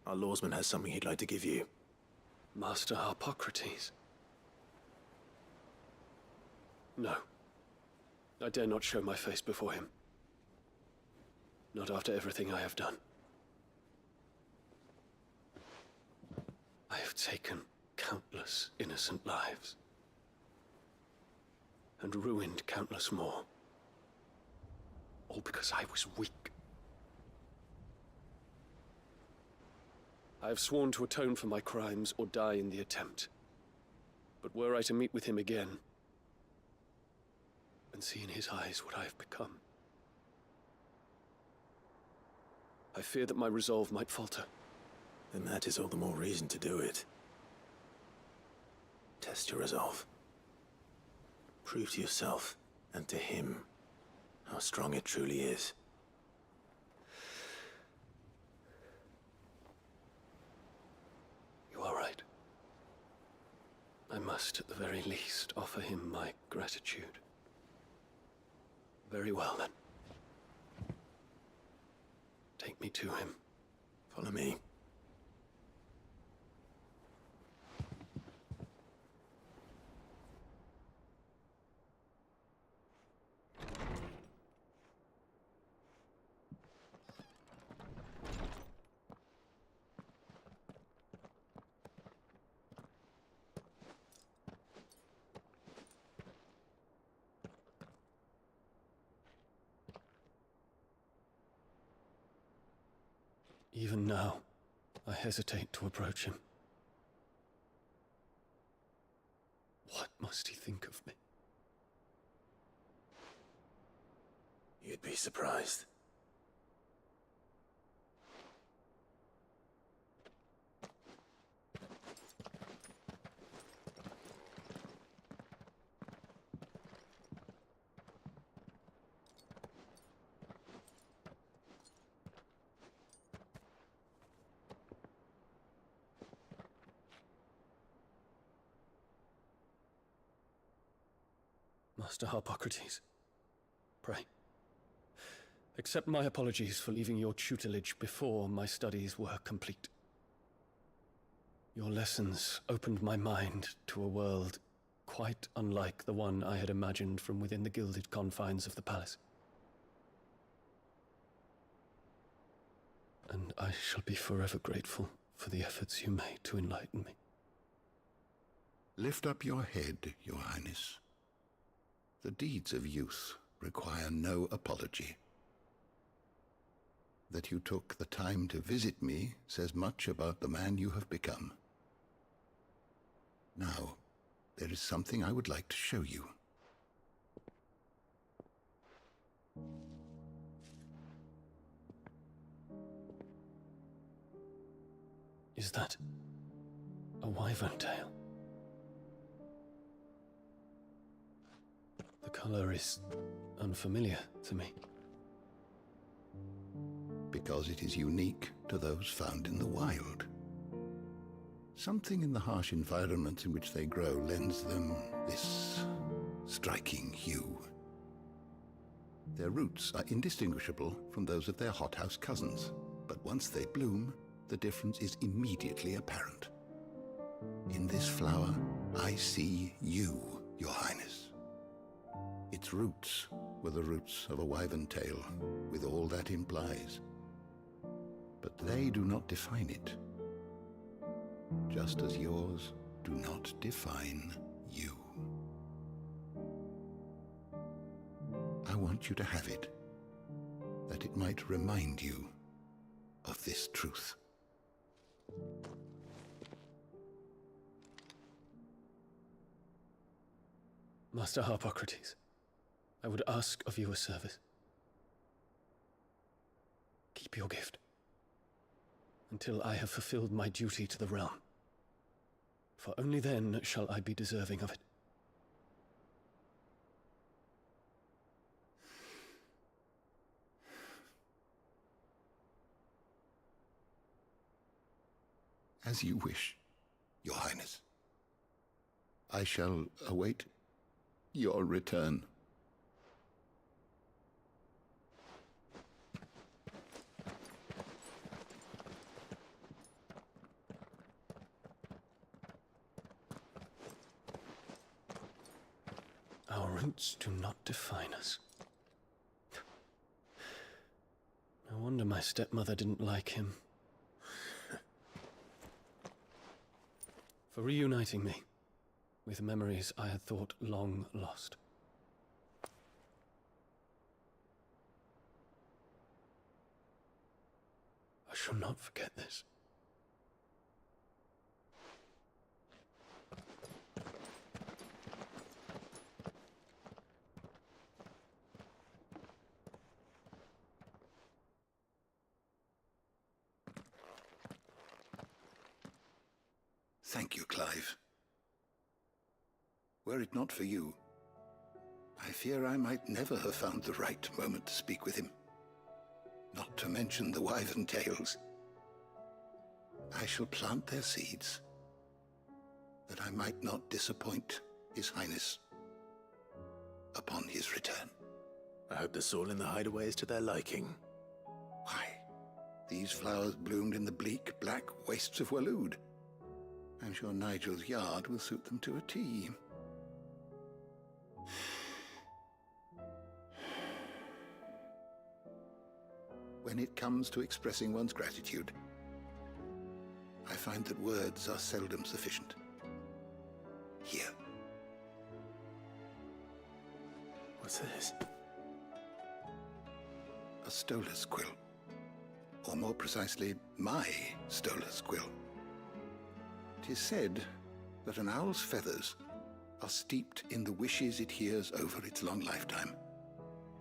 Our lawsman has something he'd like to give you. Master Harpocrates. No. I dare not show my face before him. Not after everything I have done. I have taken countless innocent lives. And ruined countless more. All because I was weak. I have sworn to atone for my crimes or die in the attempt. But were I to meet with him again, and see in his eyes what I have become, I fear that my resolve might falter. Then that is all the more reason to do it. Test your resolve. Prove to yourself, and to him, how strong it truly is. You are right. I must, at the very least, offer him my gratitude. Very well, then. Take me to him. Follow me. Even now, I hesitate to approach him. What must he think of me? You'd be surprised. Master Harpocrates, pray, accept my apologies for leaving your tutelage before my studies were complete. Your lessons opened my mind to a world quite unlike the one I had imagined from within the gilded confines of the palace. And I shall be forever grateful for the efforts you made to enlighten me. Lift up your head, Your Highness. The deeds of youth require no apology. That you took the time to visit me says much about the man you have become. Now, there is something I would like to show you. Is that a wyvern tail? The color is unfamiliar to me. Because it is unique to those found in the wild. Something in the harsh environment in which they grow lends them this striking hue. Their roots are indistinguishable from those of their hothouse cousins, but once they bloom, the difference is immediately apparent. In this flower, I see you, Your Highness. Its roots were the roots of a wyvern tail, with all that implies. But they do not define it, just as yours do not define you. I want you to have it, that it might remind you of this truth. Master Harpocrates, I would ask of you a service. Keep your gift until I have fulfilled my duty to the realm, for only then shall I be deserving of it. As you wish, Your Highness. I shall await your return. Our roots do not define us. No wonder my stepmother didn't like him. For reuniting me with memories I had thought long lost. I shall not forget this. Thank you, Clive. Were it not for you, I fear I might never have found the right moment to speak with him. Not to mention the wyvern tales. I shall plant their seeds, that I might not disappoint His Highness upon his return. I hope the soul in the hideaway is to their liking. Why, these flowers bloomed in the bleak, black wastes of Waloed. I'm sure Nigel's yard will suit them to a T. When it comes to expressing one's gratitude, I find that words are seldom sufficient. Here. What's this? A stolas quill. Or more precisely, my stolas quill. It is said that an owl's feathers are steeped in the wishes it hears over its long lifetime.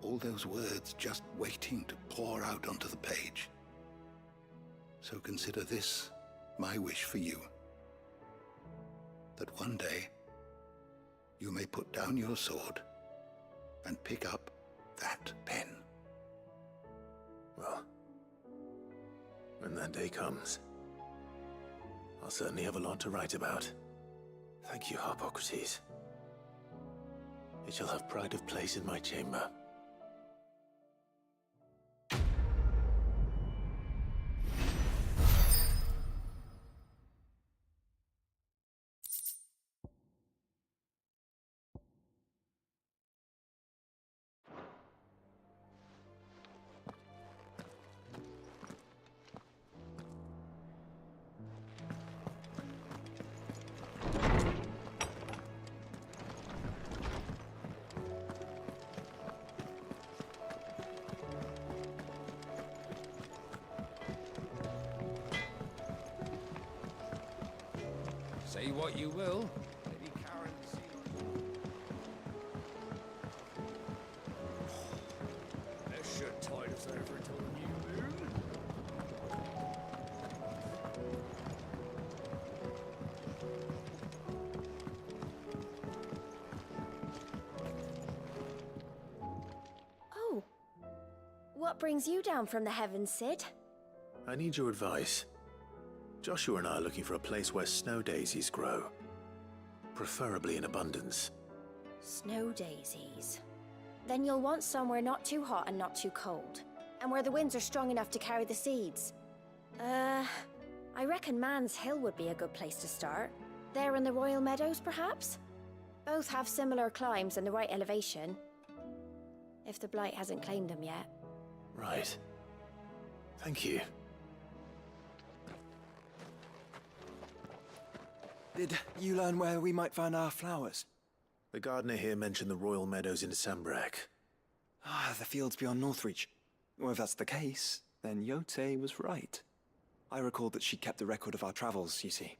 All those words just waiting to pour out onto the page. So consider this my wish for you. That one day, you may put down your sword and pick up that pen. Well, when that day comes, I'll certainly have a lot to write about. Thank you, Harpocrates. It shall have pride of place in my chamber. Say what you will. Lady Karen, this should tide us over till the new moon. Oh. What brings you down from the heavens, Sid? I need your advice. Joshua and I are looking for a place where snow daisies grow. Preferably in abundance. Snow daisies. Then you'll want somewhere not too hot and not too cold. And where the winds are strong enough to carry the seeds. I reckon Man's Hill would be a good place to start. There in the Royal Meadows, perhaps? Both have similar climbs and the right elevation. If the Blight hasn't claimed them yet. Right. Thank you. Did you learn where we might find our flowers? The gardener here mentioned the Royal Meadows in Sambrac. Ah, the fields beyond Northreach. Well, if that's the case, then Yote was right. I recalled that she kept a record of our travels, you see.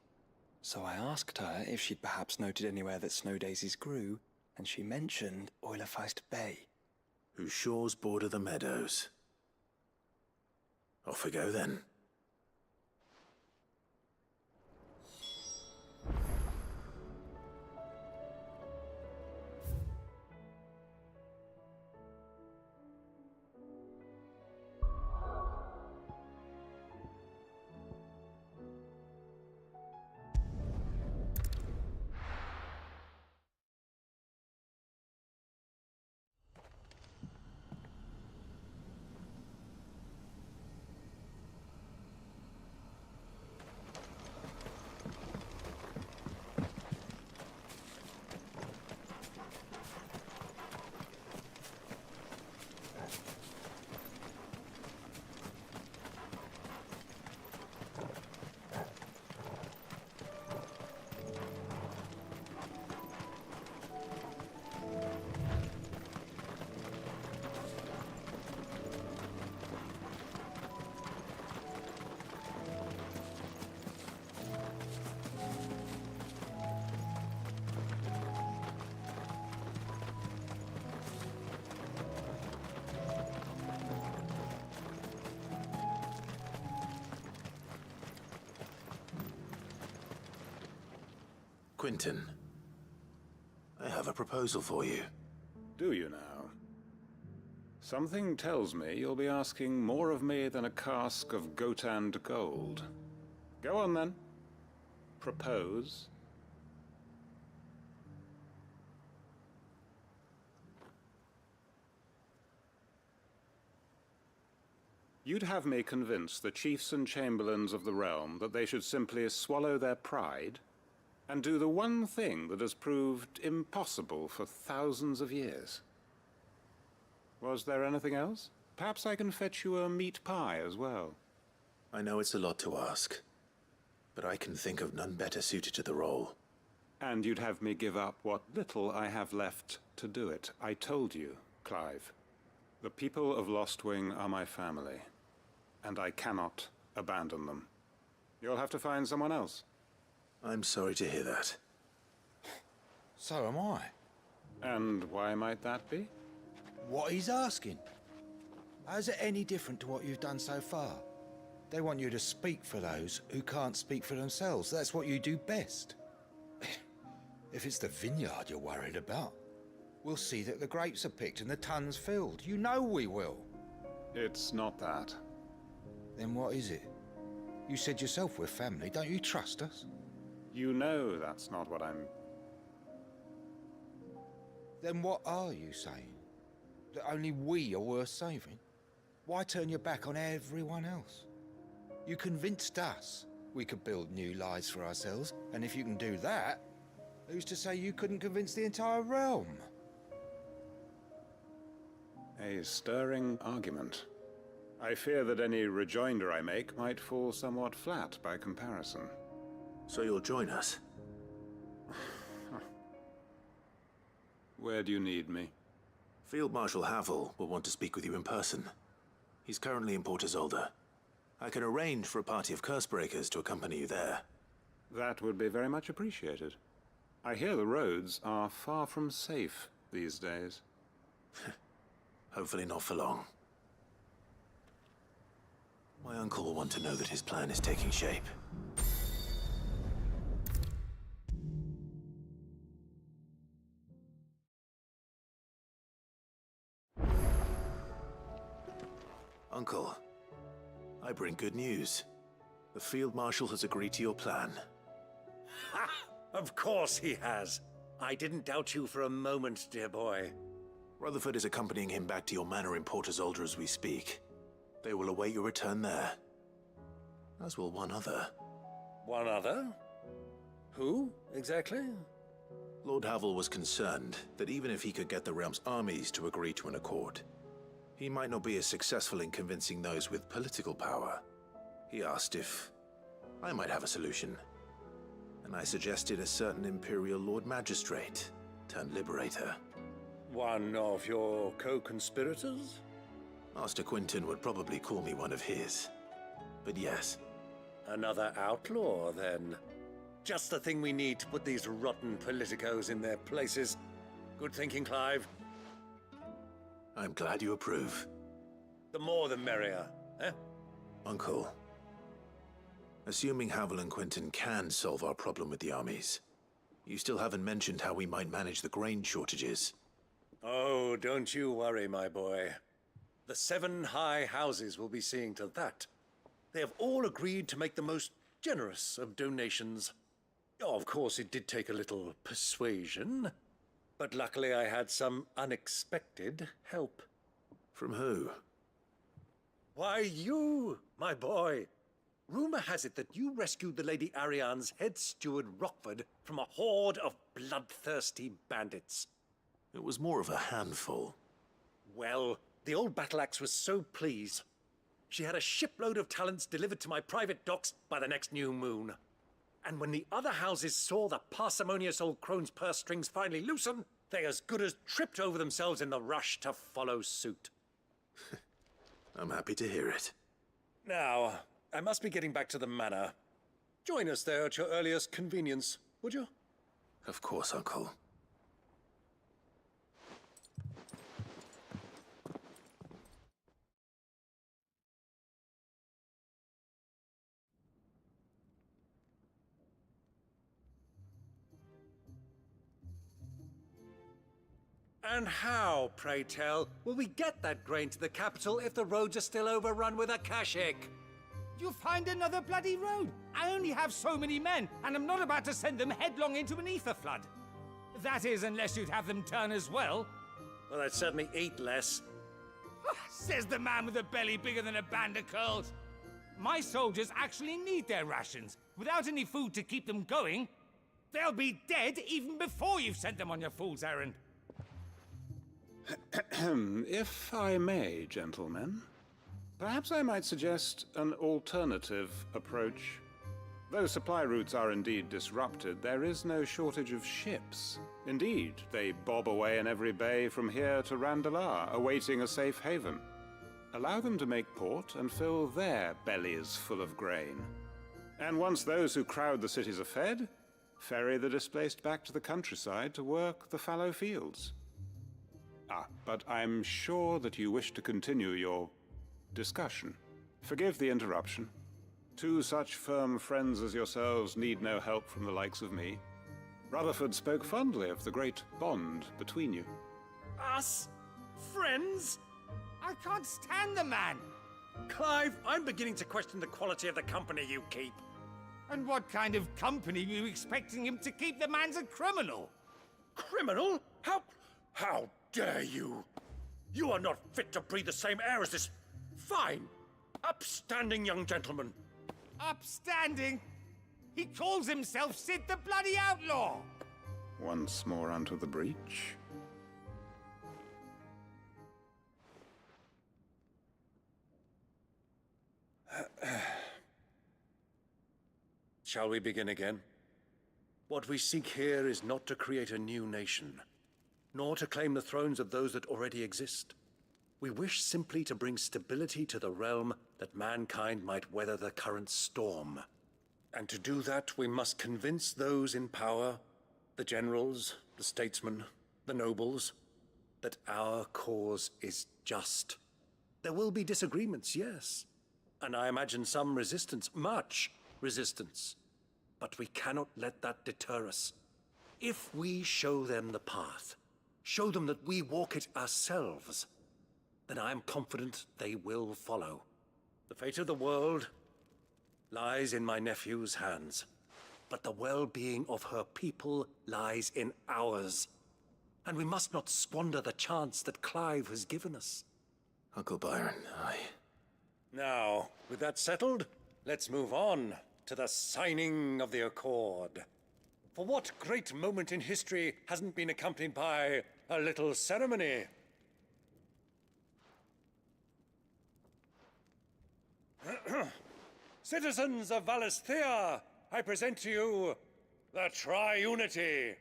So I asked her if she'd perhaps noted anywhere that snow daisies grew, and she mentioned Oilefeist Bay. Whose shores border the meadows. Off we go then. Quentin, I have a proposal for you. Do you now? Something tells me you'll be asking more of me than a cask of Gotand gold. Go on then. Propose. You'd have me convince the chiefs and chamberlains of the realm that they should simply swallow their pride and do the one thing that has proved impossible for thousands of years. Was there anything else? Perhaps I can fetch you a meat pie as well. I know it's a lot to ask, but I can think of none better suited to the role. And you'd have me give up what little I have left to do it. I told you, Clive. The people of Lostwing are my family, and I cannot abandon them. You'll have to find someone else. I'm sorry to hear that. So am I. And why might that be? What he's asking. How's it any different to what you've done so far? They want you to speak for those who can't speak for themselves. That's what you do best. If it's the vineyard you're worried about, we'll see that the grapes are picked and the tons filled. You know we will. It's not that. Then what is it? You said yourself we're family. Don't you trust us? You know that's not what I'm... Then what are you saying? That only we are worth saving? Why turn your back on everyone else? You convinced us we could build new lives for ourselves, and if you can do that, who's to say you couldn't convince the entire realm? A stirring argument. I fear that any rejoinder I make might fall somewhat flat by comparison. So you'll join us? Where do you need me? Field Marshal Havel will want to speak with you in person. He's currently in Port Isolde. I can arrange for a party of Cursebreakers to accompany you there. That would be very much appreciated. I hear the roads are far from safe these days. Hopefully not for long. My uncle will want to know that his plan is taking shape. Uncle, I bring good news. The Field Marshal has agreed to your plan. Ha! Of course he has. I didn't doubt you for a moment, dear boy. Rutherford is accompanying him back to your manor in Port Isolde as we speak. They will await your return there. As will one other. One other? Who, exactly? Lord Havel was concerned that even if he could get the realm's armies to agree to an accord, he might not be as successful in convincing those with political power. He asked if I might have a solution, and I suggested a certain Imperial Lord Magistrate turned Liberator. One of your co-conspirators? Master Quinton would probably call me one of his, but yes. Another outlaw, then. Just the thing we need to put these rotten politicos in their places. Good thinking, Clive. I'm glad you approve. The more the merrier, eh? Uncle, assuming Havel and Quinton can solve our problem with the armies, you still haven't mentioned how we might manage the grain shortages. Oh, don't you worry, my boy. The 7 high houses will be seeing to that. They have all agreed to make the most generous of donations. Oh, of course, it did take a little persuasion, but luckily I had some unexpected help. From who? Why, you, my boy. Rumor has it that you rescued the Lady Ariane's head steward Rockford from a horde of bloodthirsty bandits. It was more of a handful. Well, the old battle axe was so pleased. She had a shipload of talents delivered to my private docks by the next new moon. And when the other houses saw the parsimonious old crone's purse strings finally loosen, they as good as tripped over themselves in the rush to follow suit. I'm happy to hear it. Now, I must be getting back to the manor. Join us there at your earliest convenience, would you? Of course, Uncle. And how, pray tell, will we get that grain to the capital if the roads are still overrun with Akashic? You'll find another bloody road. I only have so many men, and I'm not about to send them headlong into an ether flood. That is, unless you'd have them turn as well. Well, I'd certainly eat less. Says the man with a belly bigger than a band of curls. My soldiers actually need their rations. Without any food to keep them going, they'll be dead even before you've sent them on your fool's errand. If I may, gentlemen, perhaps I might suggest an alternative approach. Though supply routes are indeed disrupted, there is no shortage of ships. Indeed, they bob away in every bay from here to Randalar, awaiting a safe haven. Allow them to make port and fill their bellies full of grain. And once those who crowd the cities are fed, ferry the displaced back to the countryside to work the fallow fields. Ah, but I'm sure that you wish to continue your discussion. Forgive the interruption. Two such firm friends as yourselves need no help from the likes of me. Rutherford spoke fondly of the great bond between you. Us? Friends? I can't stand the man! Clive, I'm beginning to question the quality of the company you keep. And what kind of company were you expecting him to keep? The man's a criminal! Criminal? How dare you? You are not fit to breathe the same air as this fine, upstanding young gentleman. Upstanding? He calls himself Sid the Bloody Outlaw! Once more onto the breach. Shall we begin again? What we seek here is not to create a new nation, nor to claim the thrones of those that already exist. We wish simply to bring stability to the realm that mankind might weather the current storm. And to do that, we must convince those in power, the generals, the statesmen, the nobles, that our cause is just. There will be disagreements, yes. And I imagine some resistance, much resistance. But we cannot let that deter us. If we show them the path, show them that we walk it ourselves, then I am confident they will follow. The fate of the world lies in my nephew's hands, but the well-being of her people lies in ours. And we must not squander the chance that Clive has given us. Uncle Byron, Now, with that settled, let's move on to the signing of the Accord. For what great moment in history hasn't been accompanied by a little ceremony? Citizens of Valisthea, I present to you the Triunity.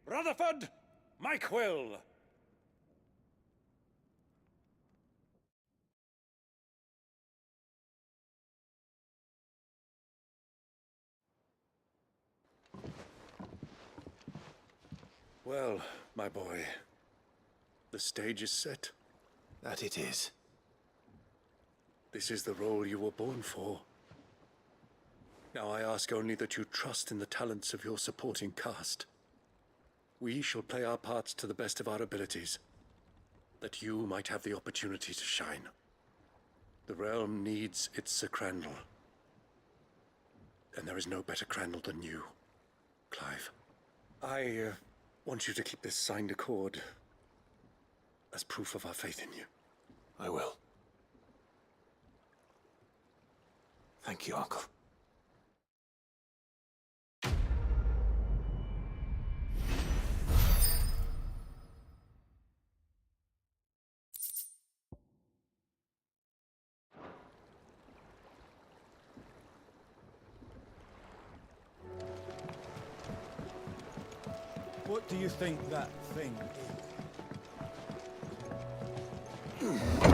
Rutherford, Mike Will. Well, my boy, the stage is set. That it is. This is the role you were born for. Now I ask only that you trust in the talents of your supporting cast. We shall play our parts to the best of our abilities, that you might have the opportunity to shine. The realm needs its Sir Crandall. And there is no better Crandall than you, Clive. I want you to keep this signed accord as proof of our faith in you. I will. Thank you, Uncle. What do you think that thing is?